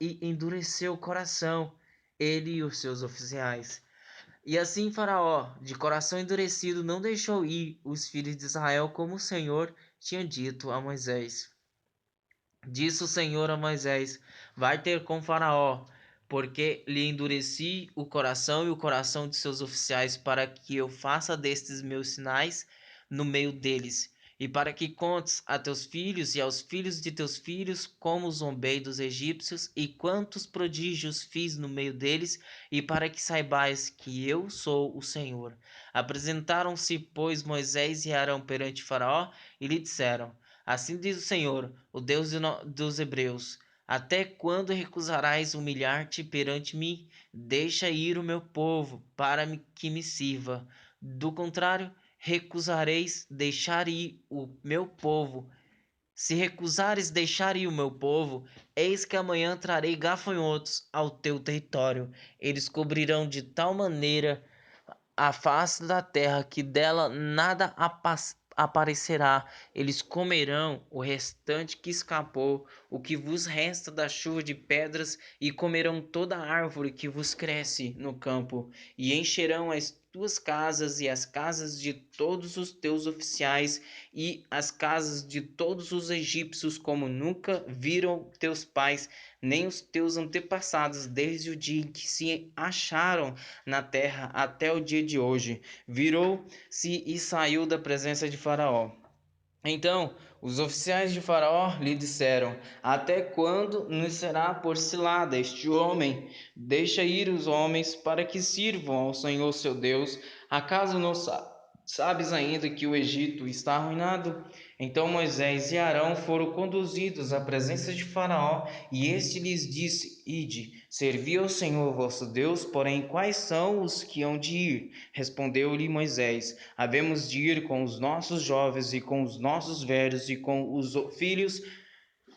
e endureceu o coração, ele e os seus oficiais. E assim Faraó, de coração endurecido, não deixou ir os filhos de Israel como o Senhor tinha dito a Moisés. Disse o Senhor a Moisés: Vai ter com Faraó, porque lhe endureci o coração e o coração de seus oficiais, para que eu faça destes meus sinais no meio deles, e para que contes a teus filhos e aos filhos de teus filhos como zombei dos egípcios e quantos prodígios fiz no meio deles, e para que saibais que eu sou o Senhor. Apresentaram-se, pois, Moisés e Arão perante Faraó e lhe disseram: Assim diz o Senhor, o Deus dos Hebreus: Até quando recusarás humilhar-te perante mim? Deixa ir o meu povo, para que me sirva. Do contrário, recusareis deixar ir o meu povo. Se recusares deixar ir o meu povo, eis que amanhã trarei gafanhotos ao teu território. Eles cobrirão de tal maneira a face da terra que dela nada aparecerá. Eles comerão o restante que escapou, o que vos resta da chuva de pedras, e comerão toda a árvore que vos cresce no campo, e encherão as tuas casas e as casas de todos os teus oficiais e as casas de todos os egípcios, como nunca viram teus pais nem os teus antepassados desde o dia em que se acharam na terra até o dia de hoje. Virou-se e saiu da presença de Faraó. Então os oficiais de Faraó lhe disseram: Até quando nos será por cilada este homem? Deixa ir os homens para que sirvam ao Senhor seu Deus. Acaso não sabes ainda que o Egito está arruinado? Então Moisés e Arão foram conduzidos à presença de Faraó, e este lhes disse: Ide, servi ao Senhor vosso Deus, porém quais são os que hão de ir? Respondeu-lhe Moisés: Havemos de ir com os nossos jovens e com os nossos velhos e com os filhos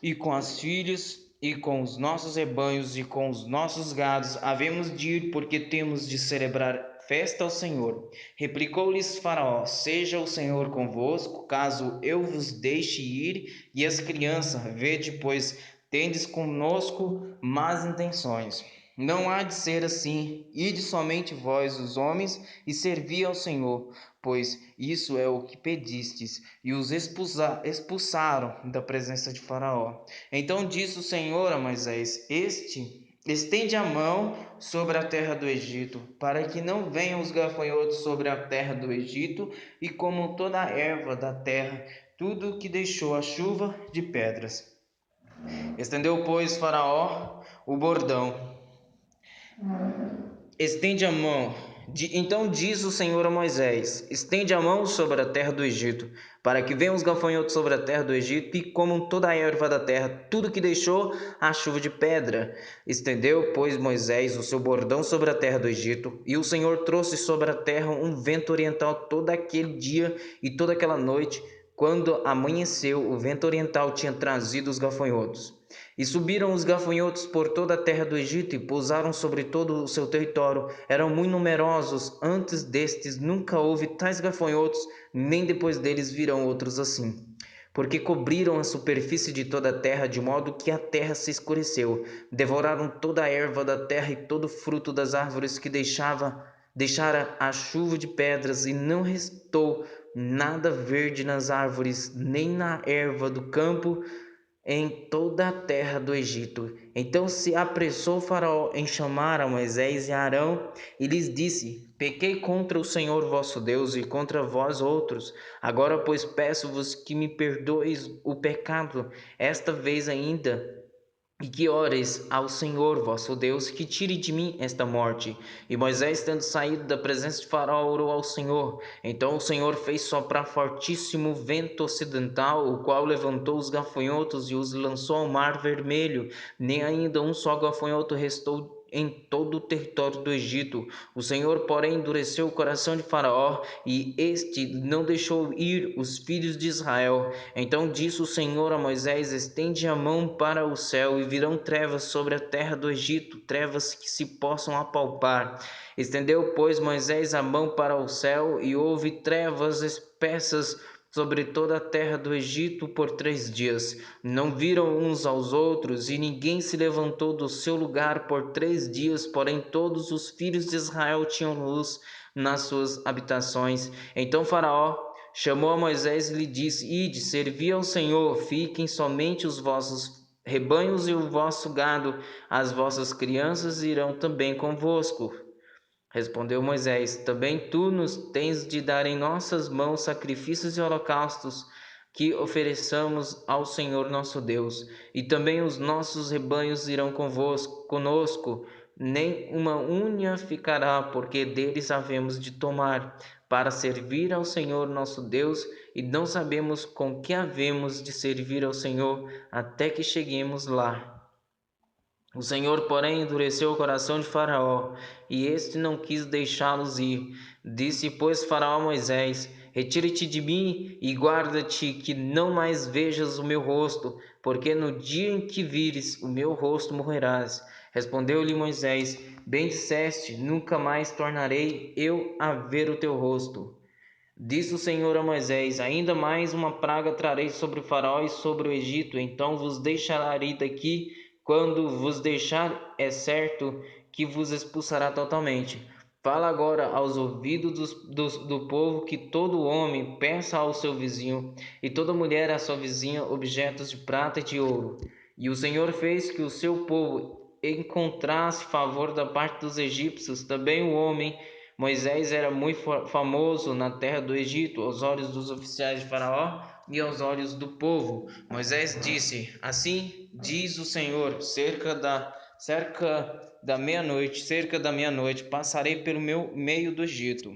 e com as filhas e com os nossos rebanhos e com os nossos gados. Havemos de ir porque temos de celebrar festa ao Senhor. Replicou-lhes Faraó: Seja o Senhor convosco, caso eu vos deixe ir, e as crianças, vede, pois tendes conosco más intenções. Não há de ser assim. Ide somente vós, os homens, e servi ao Senhor, pois isso é o que pedistes. E os expulsaram da presença de Faraó. Então disse o Senhor a Moisés: Estende a mão sobre a terra do Egito, para que não venham os gafanhotos sobre a terra do Egito, e comam toda a erva da terra, tudo o que deixou a chuva de pedras. Estendeu, pois, Faraó o bordão. Estende a mão. Então diz o Senhor a Moisés: estende a mão sobre a terra do Egito, para que venham os gafanhotos sobre a terra do Egito e comam toda a erva da terra, tudo que deixou a chuva de pedra. Estendeu, pois, Moisés o seu bordão sobre a terra do Egito, e o Senhor trouxe sobre a terra um vento oriental todo aquele dia e toda aquela noite. Quando amanheceu, o vento oriental tinha trazido os gafanhotos. E subiram os gafanhotos por toda a terra do Egito e pousaram sobre todo o seu território. Eram muito numerosos. Antes destes nunca houve tais gafanhotos, nem depois deles virão outros assim. Porque cobriram a superfície de toda a terra, de modo que a terra se escureceu. Devoraram toda a erva da terra e todo o fruto das árvores que deixara a chuva de pedras, e não restou nada verde nas árvores, nem na erva do campo, em toda a terra do Egito. Então se apressou Faraó em chamar a Moisés e a Arão e lhes disse: pequei contra o Senhor vosso Deus e contra vós outros. Agora, pois, peço-vos que me perdoeis o pecado esta vez ainda, e que ores ao Senhor vosso Deus que tire de mim esta morte. E Moisés, tendo saído da presença de Faraó, orou ao Senhor. Então o Senhor fez soprar fortíssimo vento ocidental, o qual levantou os gafanhotos e os lançou ao mar vermelho. Nem ainda um só gafanhoto restou em todo o território do Egito. O Senhor, porém, endureceu o coração de Faraó, e este não deixou ir os filhos de Israel. Então disse o Senhor a Moisés: estende a mão para o céu, e virão trevas sobre a terra do Egito, trevas que se possam apalpar. Estendeu, pois, Moisés a mão para o céu, e houve trevas espessas sobre toda a terra do Egito por 3 dias. Não viram uns aos outros, e ninguém se levantou do seu lugar por 3 dias, porém todos os filhos de Israel tinham luz nas suas habitações. Então Faraó chamou a Moisés e lhe disse: ide, servi ao Senhor, fiquem somente os vossos rebanhos e o vosso gado, as vossas crianças irão também convosco. Respondeu Moisés: também tu nos tens de dar em nossas mãos sacrifícios e holocaustos que ofereçamos ao Senhor nosso Deus, e também os nossos rebanhos irão conosco, nem uma unha ficará, porque deles havemos de tomar, para servir ao Senhor nosso Deus, e não sabemos com que havemos de servir ao Senhor até que cheguemos lá. O Senhor, porém, endureceu o coração de Faraó, e este não quis deixá-los ir. Disse, pois, Faraó a Moisés: retira-te de mim e guarda-te que não mais vejas o meu rosto, porque no dia em que vires o meu rosto morrerás. Respondeu-lhe Moisés: bem disseste, nunca mais tornarei eu a ver o teu rosto. Disse o Senhor a Moisés: ainda mais uma praga trarei sobre o Faraó e sobre o Egito, então vos deixarei daqui. Quando vos deixar, é certo que vos expulsará totalmente. Fala agora aos ouvidos do povo que todo homem peça ao seu vizinho, e toda mulher à sua vizinha, objetos de prata e de ouro. E o Senhor fez que o seu povo encontrasse favor da parte dos egípcios. Também o homem Moisés era muito famoso na terra do Egito, aos olhos dos oficiais de Faraó e aos olhos do povo. Moisés disse: assim diz o Senhor, cerca da meia-noite, passarei pelo meio do Egito,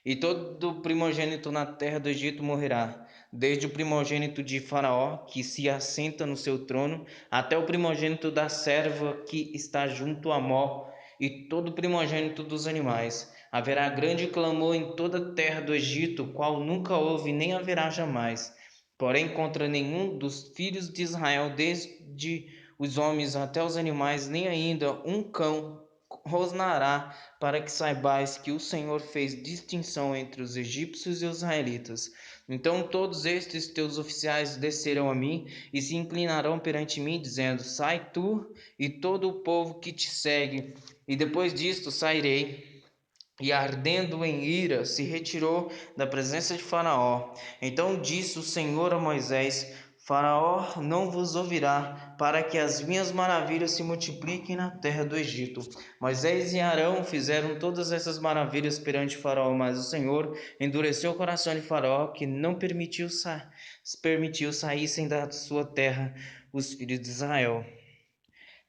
e todo primogênito na terra do Egito morrerá, desde o primogênito de Faraó, que se assenta no seu trono, até o primogênito da serva que está junto a Mó, e todo primogênito dos animais. Haverá grande clamor em toda a terra do Egito, qual nunca houve nem haverá jamais. Porém, contra nenhum dos filhos de Israel, desde os homens até os animais, nem ainda um cão rosnará, para que saibais que o Senhor fez distinção entre os egípcios e os israelitas. Então todos estes teus oficiais descerão a mim e se inclinarão perante mim, dizendo: sai tu e todo o povo que te segue. E depois disto sairei. E ardendo em ira, se retirou da presença de Faraó. Então disse o Senhor a Moisés: Faraó não vos ouvirá, para que as minhas maravilhas se multipliquem na terra do Egito. Moisés e Arão fizeram todas essas maravilhas perante Faraó, mas o Senhor endureceu o coração de Faraó, que não permitiu saíssem da sua terra, os filhos de Israel.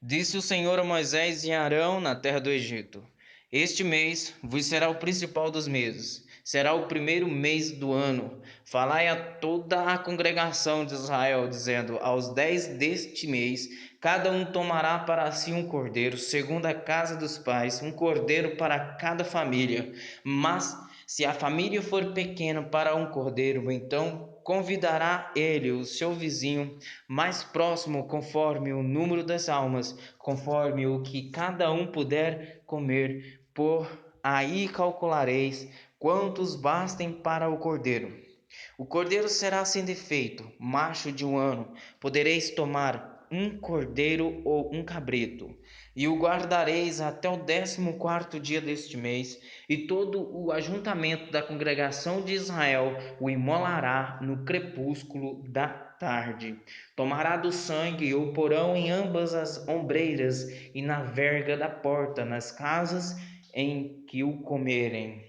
Disse o Senhor a Moisés e a Arão na terra do Egito: Este mês vos será o principal dos meses, será o primeiro mês do ano. Falai a toda a congregação de Israel, dizendo: Aos 10 deste mês, cada um tomará para si um cordeiro, segundo a casa dos pais, um cordeiro para cada família. Mas se a família for pequena para um cordeiro, então convidará ele o seu vizinho mais próximo, conforme o número das almas, conforme o que cada um puder comer. Por aí calculareis quantos bastem para o cordeiro. O cordeiro será sem defeito, macho de 1 ano. Podereis tomar um cordeiro ou um cabrito, e o guardareis até o 14º dia deste mês, e todo o ajuntamento da congregação de Israel o imolará no crepúsculo da tarde. Tomará do sangue e o porão em ambas as ombreiras e na verga da porta, nas casas em que o comerem.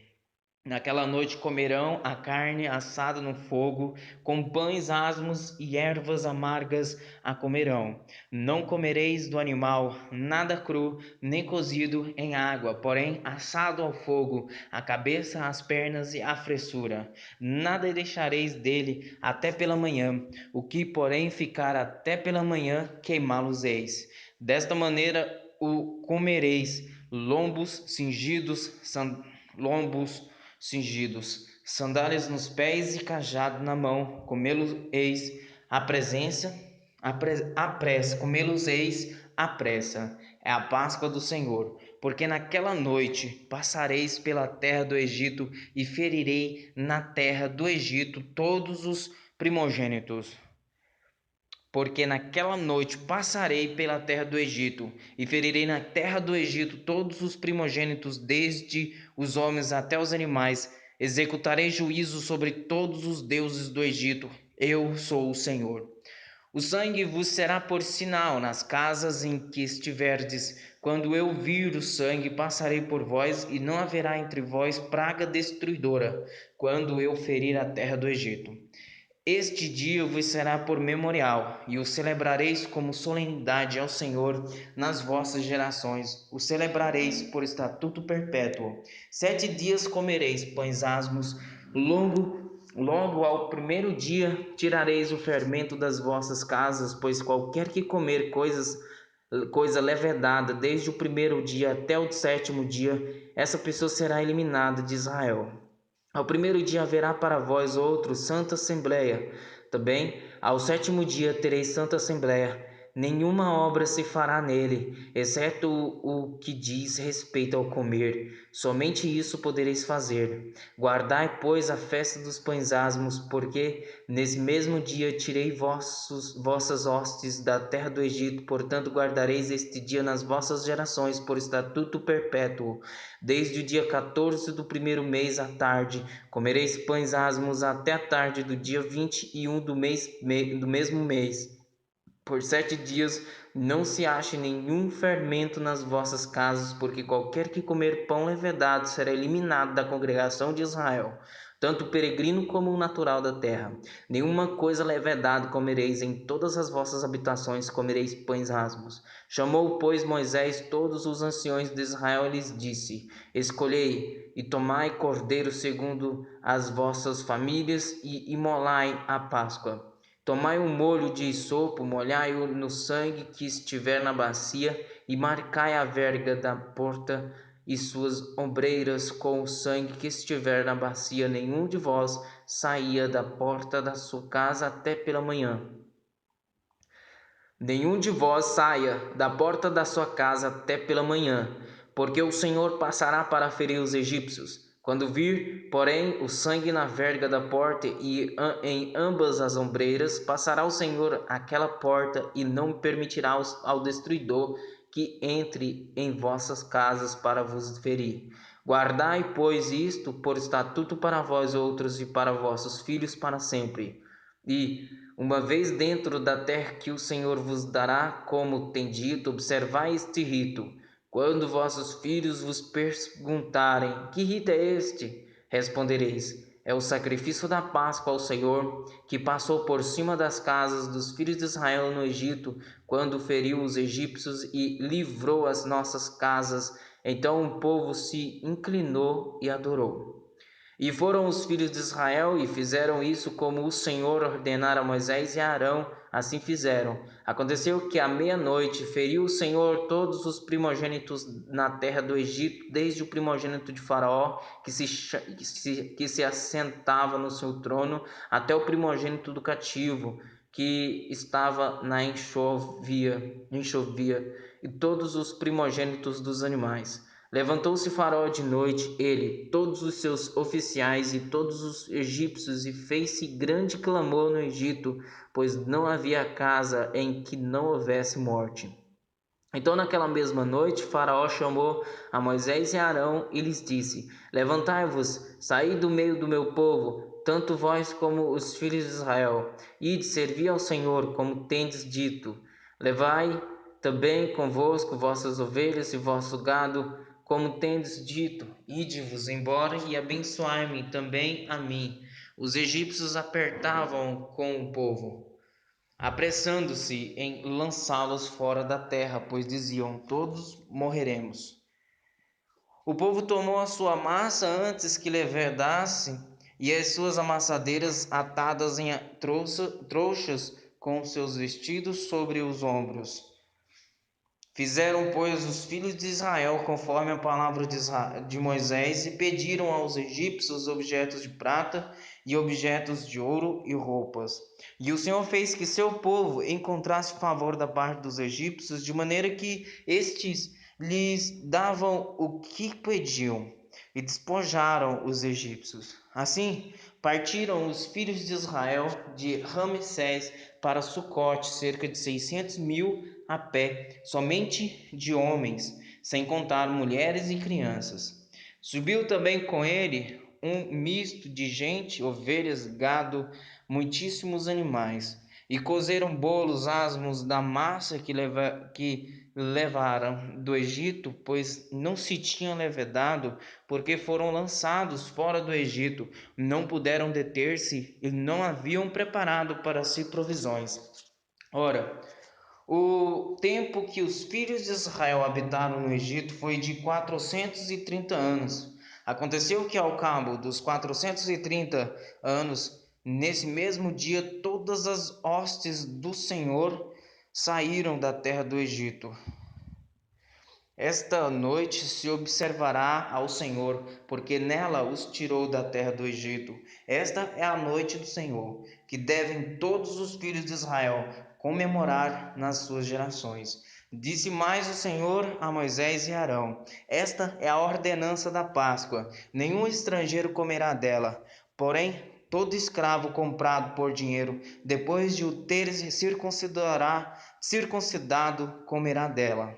Naquela noite comerão a carne assada no fogo, com pães asmos e ervas amargas a comerão. Não comereis do animal nada cru, nem cozido em água, porém assado ao fogo, a cabeça, as pernas e a fressura. Nada deixareis dele até pela manhã, o que porém ficar até pela manhã, queimá-los-eis. Desta maneira o comereis: lombos cingidos, sandálias nos pés e cajado na mão, comê-los-eis à pressa, comê-los-eis à pressa. É a Páscoa do Senhor, porque naquela noite passareis pela terra do Egito e ferirei na terra do Egito todos os primogênitos. Porque naquela noite passarei pela terra do Egito, e ferirei na terra do Egito todos os primogênitos, desde os homens até os animais. Executarei juízo sobre todos os deuses do Egito. Eu sou o Senhor. O sangue vos será por sinal nas casas em que estiverdes. Quando eu vir o sangue, passarei por vós, e não haverá entre vós praga destruidora, quando eu ferir a terra do Egito. Este dia vos será por memorial, e o celebrareis como solenidade ao Senhor nas vossas gerações. O celebrareis por estatuto perpétuo. 7 dias comereis pães asmos, logo ao primeiro dia tirareis o fermento das vossas casas, pois qualquer que comer coisa levedada desde o primeiro dia até o 7º dia, essa pessoa será eliminada de Israel. Ao primeiro dia haverá para vós outro santa assembleia. Também ao 7º dia tereis santa assembleia. Nenhuma obra se fará nele, exceto o que diz respeito ao comer. Somente isso podereis fazer. Guardai, pois, a festa dos pães asmos, porque nesse mesmo dia tirei vossas hostes da terra do Egito. Portanto, guardareis este dia nas vossas gerações por estatuto perpétuo. Desde o dia 14 do primeiro mês à tarde, comereis pães asmos até a tarde do dia 21 do mesmo mês. Por 7 dias não se ache nenhum fermento nas vossas casas, porque qualquer que comer pão levedado será eliminado da congregação de Israel, tanto o peregrino como o natural da terra. Nenhuma coisa levedada comereis, em todas as vossas habitações comereis pães asmos. Chamou, pois, Moisés todos os anciões de Israel e lhes disse: Escolhei e tomai cordeiro segundo as vossas famílias e imolai a Páscoa. Tomai um molho de isopo, molhai-o no sangue que estiver na bacia, e marcai a verga da porta e suas ombreiras com o sangue que estiver na bacia. Nenhum de vós saia da porta da sua casa até pela manhã. Nenhum de vós saia da porta da sua casa até pela manhã, porque o Senhor passará para ferir os egípcios. Quando vir, porém, o sangue na verga da porta e em ambas as ombreiras, passará o Senhor aquela porta e não permitirá ao destruidor que entre em vossas casas para vos ferir. Guardai, pois, isto por estatuto para vós outros e para vossos filhos para sempre. E, uma vez dentro da terra que o Senhor vos dará, como tem dito, observai este rito. Quando vossos filhos vos perguntarem: que rito é este? Respondereis: é o sacrifício da Páscoa ao Senhor, que passou por cima das casas dos filhos de Israel no Egito, quando feriu os egípcios e livrou as nossas casas. Então o povo se inclinou e adorou. E foram os filhos de Israel e fizeram isso como o Senhor ordenara a Moisés e a Arão, assim fizeram. Aconteceu que à meia-noite feriu o Senhor todos os primogênitos na terra do Egito, desde o primogênito de Faraó, que se assentava no seu trono, até o primogênito do cativo, que estava na enxovia, e todos os primogênitos dos animais. Levantou-se Faraó de noite, ele, todos os seus oficiais e todos os egípcios, e fez-se grande clamor no Egito, pois não havia casa em que não houvesse morte. Então naquela mesma noite Faraó chamou a Moisés e a Arão e lhes disse: Levantai-vos, saí do meio do meu povo, tanto vós como os filhos de Israel, ide servir ao Senhor, como tendes dito. Levai também convosco vossas ovelhas e vosso gado, como tendes dito, ide-vos embora e abençoai-me também a mim. Os egípcios apertavam com o povo, apressando-se em lançá-los fora da terra, pois diziam: todos morreremos. O povo tomou a sua massa antes que levedasse, e as suas amassadeiras atadas em trouxas com seus vestidos sobre os ombros. Fizeram, pois, os filhos de Israel conforme a palavra de Moisés, e pediram aos egípcios objetos de prata e objetos de ouro e roupas. E o Senhor fez que seu povo encontrasse favor da parte dos egípcios, de maneira que estes lhes davam o que pediam, e despojaram os egípcios. Assim, partiram os filhos de Israel de Ramsés para Sucote, cerca de 600.000 a pé, somente de homens, sem contar mulheres e crianças. Subiu também com ele um misto de gente, ovelhas, gado, muitíssimos animais. E cozeram bolos asmos da massa que levaram do Egito, pois não se tinham levedado, porque foram lançados fora do Egito, não puderam deter-se e não haviam preparado para si provisões. Ora, o tempo que os filhos de Israel habitaram no Egito foi de 430 anos. Aconteceu que ao cabo dos 430 anos, nesse mesmo dia, todas as hostes do Senhor saíram da terra do Egito. Esta noite se observará ao Senhor, porque nela os tirou da terra do Egito. Esta é a noite do Senhor, que devem todos os filhos de Israel comemorar nas suas gerações. Disse mais o Senhor a Moisés e Arão: Esta é a ordenança da Páscoa. Nenhum estrangeiro comerá dela. Porém, todo escravo comprado por dinheiro, depois de o ter circuncidado, comerá dela.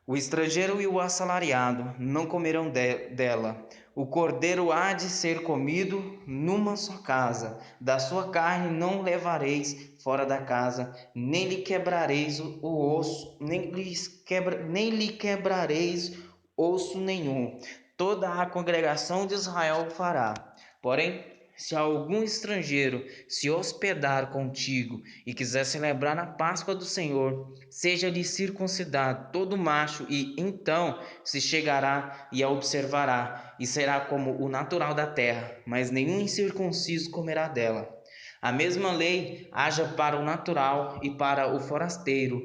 O estrangeiro e o assalariado não comerão dela. O cordeiro há de ser comido numa só casa. Da sua carne não levareis fora da casa, nem lhe quebrareis o osso, nem lhe quebrareis osso nenhum. Toda a congregação de Israel o fará. Porém, se algum estrangeiro se hospedar contigo e quiser celebrar a Páscoa do Senhor, seja-lhe circuncidado todo macho, e então se chegará e a observará, e será como o natural da terra, mas nenhum incircunciso comerá dela. A mesma lei haja para o natural e para o forasteiro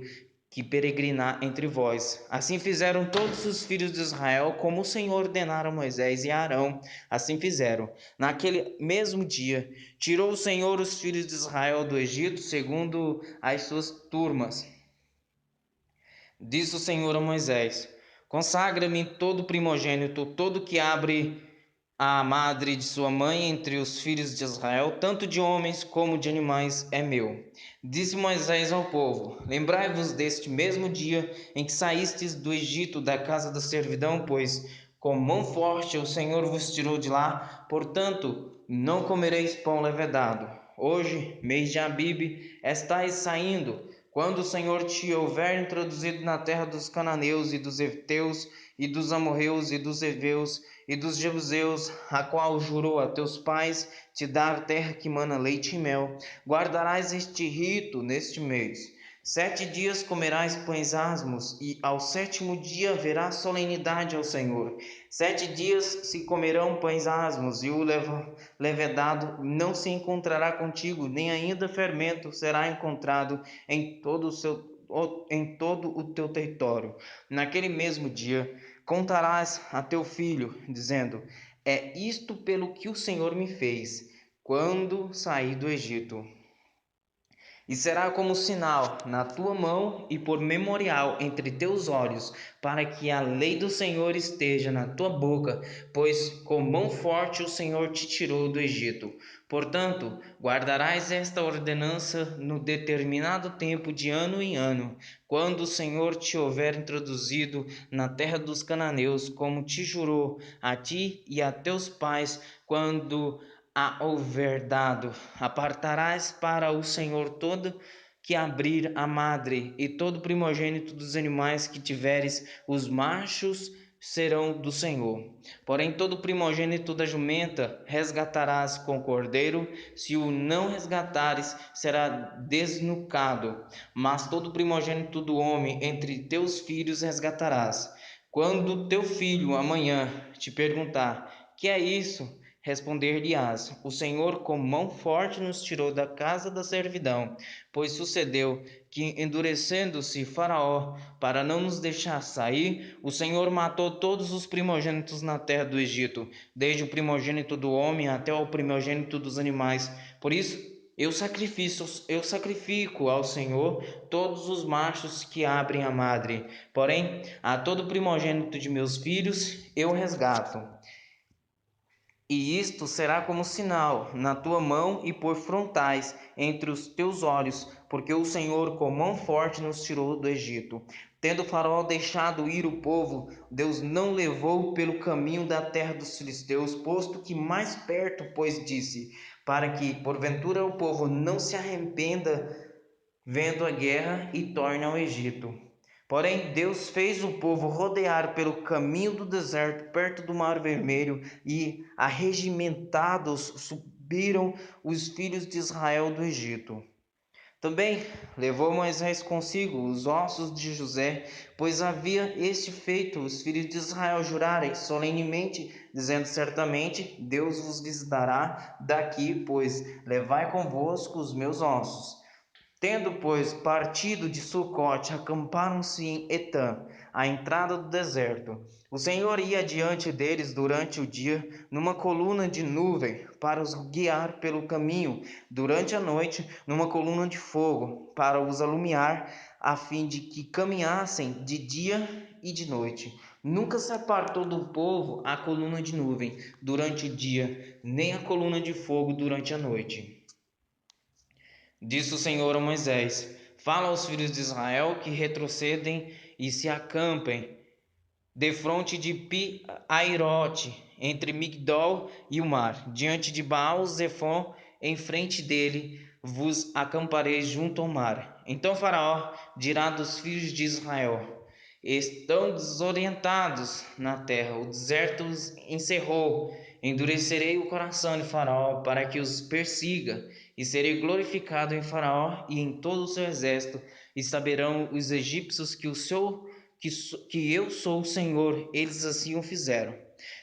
que peregrinar entre vós. Assim fizeram todos os filhos de Israel, como o Senhor ordenara a Moisés e a Arão, assim fizeram. Naquele mesmo dia, tirou o Senhor os filhos de Israel do Egito, segundo as suas turmas. Disse o Senhor a Moisés: Consagra-me todo primogênito, todo que abre a madre de sua mãe entre os filhos de Israel, tanto de homens como de animais, é meu. Disse Moisés ao povo: Lembrai-vos deste mesmo dia em que saístes do Egito, da casa da servidão, pois com mão forte o Senhor vos tirou de lá. Portanto, não comereis pão levedado. Hoje, mês de Abibe, estáis saindo, Quando o Senhor te houver introduzido na terra dos cananeus e dos heteus e dos amorreus e dos heveus e dos jebuseus, a qual jurou a teus pais te dar terra que mana leite e mel, guardarás este rito neste mês. 7 dias comerás pães asmos, e ao 7º dia haverá solenidade ao Senhor. 7 dias se comerão pães asmos, e o levedado não se encontrará contigo, nem ainda fermento será encontrado em todo o teu território. Naquele mesmo dia contarás a teu filho, dizendo: é isto pelo que o Senhor me fez, quando saí do Egito. E será como sinal na tua mão e por memorial entre teus olhos, para que a lei do Senhor esteja na tua boca, pois com mão forte o Senhor te tirou do Egito. Portanto, guardarás esta ordenança no determinado tempo de ano em ano, quando o Senhor te houver introduzido na terra dos cananeus, como te jurou a ti e a teus pais, quando a houver dado. Apartarás para o Senhor todo que abrir a madre, e todo primogênito dos animais que tiveres, os machos serão do Senhor. Porém, todo primogênito da jumenta resgatarás com cordeiro, se o não resgatares, será desnucado. Mas todo primogênito do homem entre teus filhos resgatarás. Quando teu filho amanhã te perguntar: que é isso? Responder-lhe-ás: o Senhor com mão forte nos tirou da casa da servidão, pois sucedeu que, endurecendo-se Faraó para não nos deixar sair, o Senhor matou todos os primogênitos na terra do Egito, desde o primogênito do homem até o primogênito dos animais. Por isso, eu sacrifico ao Senhor todos os machos que abrem a madre, porém, a todo primogênito de meus filhos eu resgato. E isto será como sinal na tua mão e por frontais entre os teus olhos, porque o Senhor com mão forte nos tirou do Egito. Tendo Faraó deixado ir o povo, Deus não levou pelo caminho da terra dos filisteus, posto que mais perto, pois disse: para que porventura o povo não se arrependa vendo a guerra e torne ao Egito. Porém, Deus fez o povo rodear pelo caminho do deserto, perto do Mar Vermelho, e arregimentados subiram os filhos de Israel do Egito. Também levou Moisés consigo os ossos de José, pois havia este feito os filhos de Israel jurarem solenemente, dizendo: certamente Deus vos visitará daqui, pois levai convosco os meus ossos. Tendo, pois, partido de Sucote, acamparam-se em Etã, à entrada do deserto. O Senhor ia diante deles durante o dia, numa coluna de nuvem, para os guiar pelo caminho, durante a noite, numa coluna de fogo, para os alumiar, a fim de que caminhassem de dia e de noite. Nunca se apartou do povo a coluna de nuvem durante o dia, nem a coluna de fogo durante a noite. Disse o Senhor a Moisés: fala aos filhos de Israel que retrocedem e se acampem defronte de Pi-Airote, entre Migdol e o mar, diante de Baal-Zefon, em frente dele vos acampareis junto ao mar. Então Faraó dirá dos filhos de Israel: estão desorientados na terra, o deserto os encerrou. Endurecerei o coração de Faraó para que os persiga, e serei glorificado em Faraó e em todo o seu exército, e saberão os egípcios que eu sou o Senhor. Eles assim o fizeram.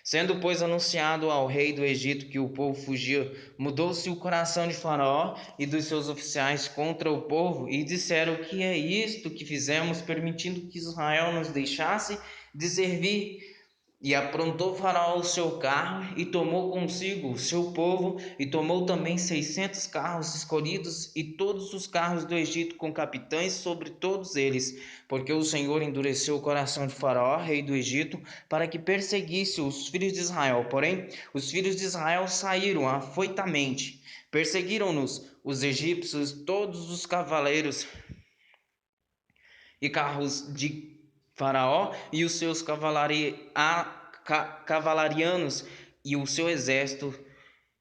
Sendo, pois, anunciado ao rei do Egito que o povo fugia, mudou-se o coração de Faraó e dos seus oficiais contra o povo, e disseram: que é isto que fizemos, permitindo que Israel nos deixasse de servir? E aprontou Faraó o seu carro, e tomou consigo o seu povo, e tomou também 600 carros escolhidos, e todos os carros do Egito, com capitães sobre todos eles, porque o Senhor endureceu o coração de Faraó, rei do Egito, para que perseguisse os filhos de Israel. Porém, os filhos de Israel saíram afoitamente, perseguiram-nos, os egípcios, todos os cavaleiros e carros de Faraó e os seus cavalarianos e o seu exército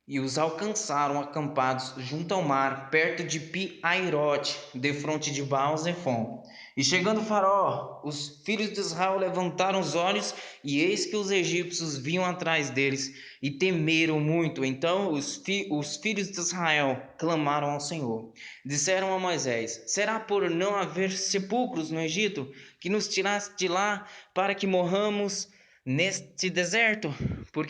E os alcançaram acampados junto ao mar, perto de Pi-Airote, defronte de Baal-Zefon. E chegando Faraó, os filhos de Israel levantaram os olhos, e eis que os egípcios vinham atrás deles, e temeram muito. Então os filhos de Israel clamaram ao Senhor. Disseram a Moisés: Será por não haver sepulcros no Egito, que nos tiraste de lá, para que morramos neste deserto? Por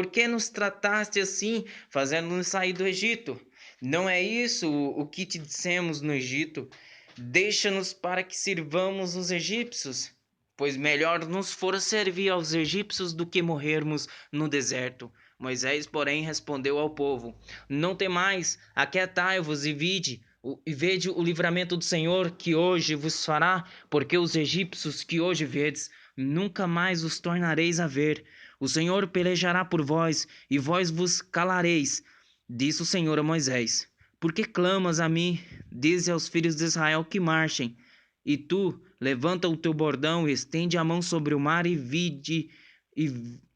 que nos trataste assim, fazendo-nos sair do Egito? Não é isso o que te dissemos no Egito? Deixa-nos para que sirvamos os egípcios, pois melhor nos fora servir aos egípcios do que morrermos no deserto. Moisés, porém, respondeu ao povo: Não temais, aquietai-vos e vede o livramento do Senhor que hoje vos fará, porque os egípcios que hoje vedes, nunca mais os tornareis a ver. O Senhor pelejará por vós, e vós vos calareis. Disse o Senhor a Moisés: Por que clamas a mim? Dize aos filhos de Israel que marchem. E tu, levanta o teu bordão, estende a mão sobre o mar e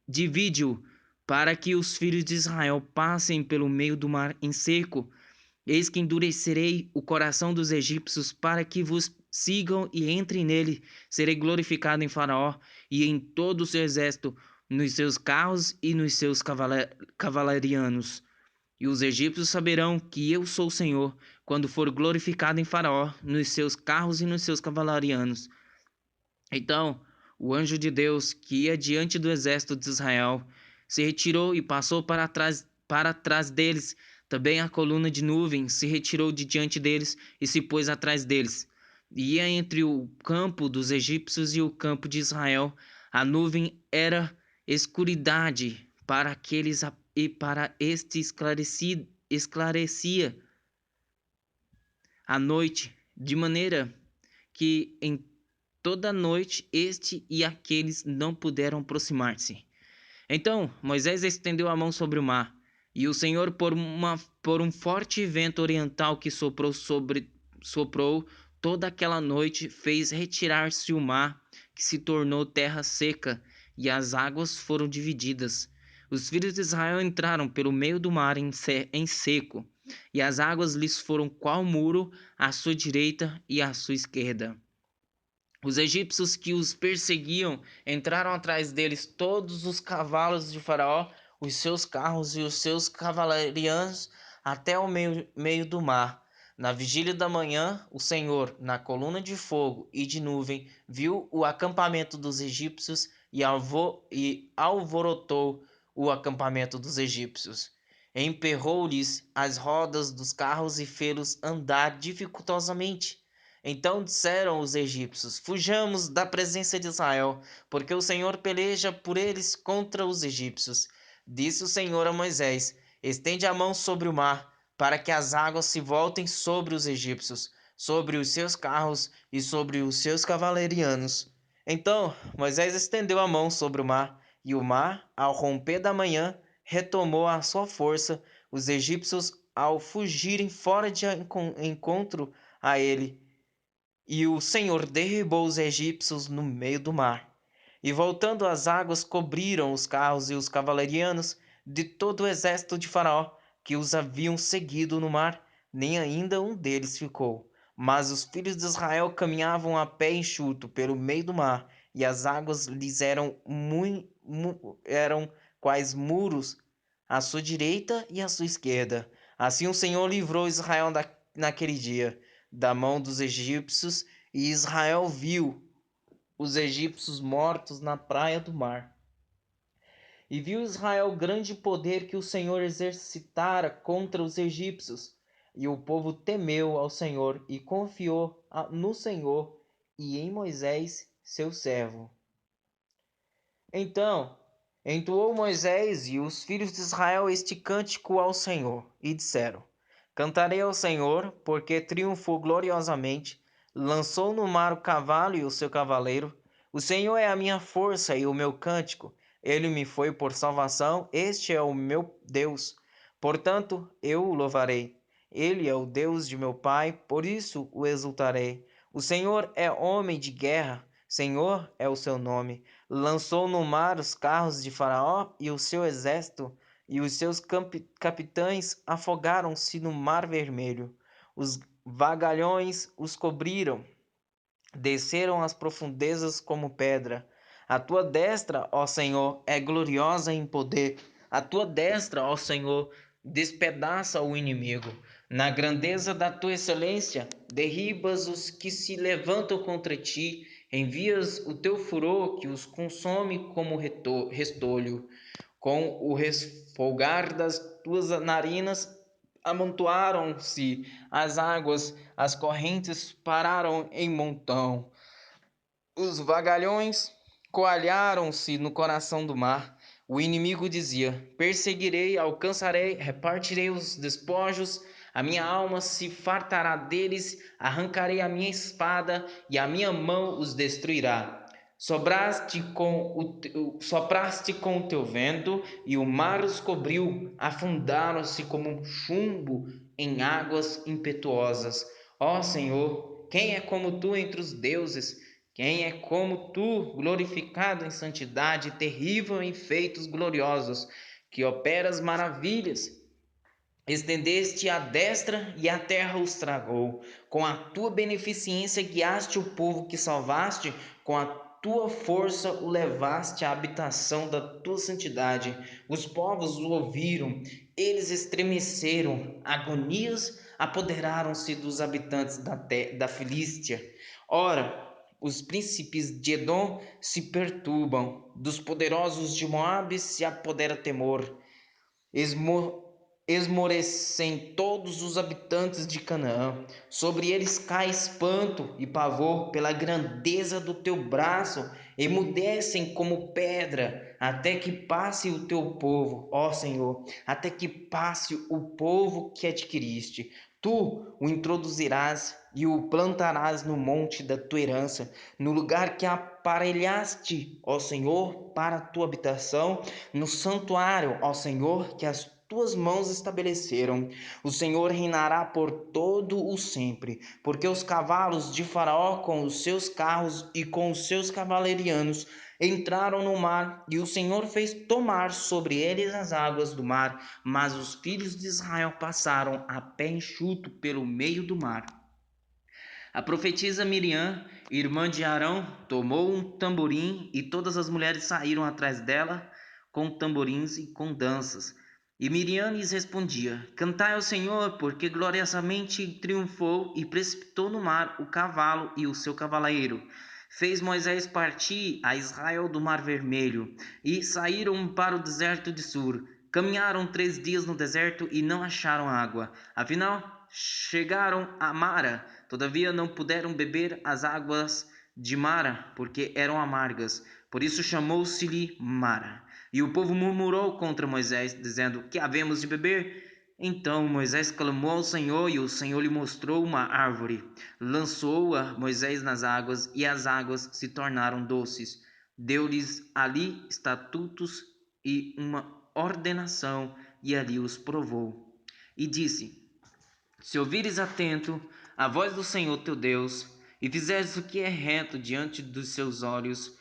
divide-o, para que os filhos de Israel passem pelo meio do mar em seco. Eis que endurecerei o coração dos egípcios para que vos sigam e entrem nele. Serei glorificado em Faraó e em todo o seu exército, nos seus carros e nos seus cavalarianos. E os egípcios saberão que eu sou o Senhor, quando for glorificado em Faraó, nos seus carros e nos seus cavalarianos. Então o anjo de Deus, que ia diante do exército de Israel, se retirou e passou para trás deles. Também a coluna de nuvem se retirou de diante deles e se pôs atrás deles. E ia entre o campo dos egípcios e o campo de Israel. A nuvem era escuridade para aqueles e para este esclarecia a noite, de maneira que em toda a noite este e aqueles não puderam aproximar-se. Então Moisés estendeu a mão sobre o mar, e o Senhor, por um forte vento oriental que soprou toda aquela noite, fez retirar-se o mar, que se tornou terra seca, e as águas foram divididas. Os filhos de Israel entraram pelo meio do mar em seco, e as águas lhes foram qual muro à sua direita e à sua esquerda. Os egípcios que os perseguiam entraram atrás deles, todos os cavalos de Faraó, os seus carros e os seus cavalarianos, até o meio do mar. Na vigília da manhã, o Senhor, na coluna de fogo e de nuvem, viu o acampamento dos egípcios e alvorotou o acampamento dos egípcios. Emperrou-lhes as rodas dos carros e fê-los andar dificultosamente. Então disseram os egípcios: Fujamos da presença de Israel, porque o Senhor peleja por eles contra os egípcios. Disse o Senhor a Moisés: Estende a mão sobre o mar, para que as águas se voltem sobre os egípcios, sobre os seus carros e sobre os seus cavalarianos. Então Moisés estendeu a mão sobre o mar, ao romper da manhã, retomou a sua força. Os egípcios, ao fugirem fora de encontro a ele, e o Senhor derribou os egípcios no meio do mar. E voltando as águas cobriram os carros e os cavalarianos de todo o exército de Faraó, que os haviam seguido no mar, nem ainda um deles ficou. Mas os filhos de Israel caminhavam a pé enxuto pelo meio do mar, e as águas lhes eram quais muros à sua direita e à sua esquerda. Assim o Senhor livrou Israel naquele dia da mão dos egípcios, e Israel viu os egípcios mortos na praia do mar. E viu Israel o grande poder que o Senhor exercitara contra os egípcios. E o povo temeu ao Senhor e confiou no Senhor e em Moisés, seu servo. Então entoou Moisés e os filhos de Israel este cântico ao Senhor, e disseram: Cantarei ao Senhor, porque triunfou gloriosamente, lançou no mar o cavalo e o seu cavaleiro. O Senhor é a minha força e o meu cântico, ele me foi por salvação, este é o meu Deus. Portanto, eu o louvarei. Ele é o Deus de meu pai, por isso o exultarei. O Senhor é homem de guerra, Senhor é o seu nome. Lançou no mar os carros de Faraó e o seu exército, e os seus capitães afogaram-se no Mar Vermelho. Os vagalhões os cobriram, desceram às profundezas como pedra. A tua destra, ó Senhor, é gloriosa em poder. A tua destra, ó Senhor, despedaça o inimigo. Na grandeza da tua excelência, derribas os que se levantam contra ti. Envias o teu furor que os consome como restolho. Com o resfolgar das tuas narinas, amontoaram-se as águas, as correntes pararam em montão. Os vagalhões coalharam-se no coração do mar. O inimigo dizia: perseguirei, alcançarei, repartirei os despojos. A minha alma se fartará deles, arrancarei a minha espada e a minha mão os destruirá. Sopraste com o teu vento e o mar os cobriu, afundaram-se como um chumbo em águas impetuosas. Ó Senhor, quem é como tu entre os deuses? Quem é como tu, glorificado em santidade, terrível em feitos gloriosos, que operas maravilhas? Estendeste a destra e a terra os tragou. Com a tua beneficência guiaste o povo que salvaste, com a tua força o levaste à habitação da tua santidade. Os povos o ouviram, eles estremeceram, agonias apoderaram-se dos habitantes da Filístia. Ora, os príncipes de Edom se perturbam, dos poderosos de Moabe se apodera temor. Esmorecem todos os habitantes de Canaã. Sobre eles cai espanto e pavor pela grandeza do teu braço. Emudecem como pedra, até que passe o teu povo, ó Senhor, até que passe o povo que adquiriste. Tu o introduzirás e o plantarás no monte da tua herança, no lugar que aparelhaste, ó Senhor, para a tua habitação, no santuário, ó Senhor, que as tuas mãos estabeleceram. O Senhor reinará por todo o sempre, porque os cavalos de Faraó com os seus carros e com os seus cavalarianos entraram no mar, e o Senhor fez tomar sobre eles as águas do mar, mas os filhos de Israel passaram a pé enxuto pelo meio do mar. A profetisa Miriam, irmã de Arão, tomou um tamborim, e todas as mulheres saíram atrás dela com tamborins e com danças. E Miriam lhes respondia: cantai ao Senhor, porque gloriosamente triunfou e precipitou no mar o cavalo e o seu cavaleiro. Fez Moisés partir a Israel do Mar Vermelho, e saíram para o deserto de Sur. Caminharam 3 dias no deserto e não acharam água. Afinal, chegaram a Mara, todavia não puderam beber as águas de Mara, porque eram amargas. Por isso chamou-se-lhe Mara. E o povo murmurou contra Moisés, dizendo: que havemos de beber? Então Moisés clamou ao Senhor, e o Senhor lhe mostrou uma árvore. Lançou-a Moisés nas águas, e as águas se tornaram doces. Deu-lhes ali estatutos e uma ordenação, e ali os provou. E disse: se ouvires atento a voz do Senhor teu Deus, e fizeres o que é reto diante dos seus olhos,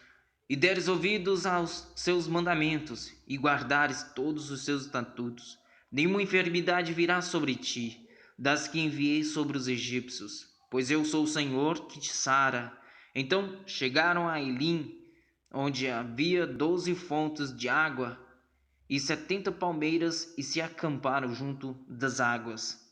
e deres ouvidos aos seus mandamentos, e guardares todos os seus estatutos, nenhuma enfermidade virá sobre ti, das que enviei sobre os egípcios, pois eu sou o Senhor que te sara. Então chegaram a Elim, onde havia 12 fontes de água e 70 palmeiras, e se acamparam junto das águas.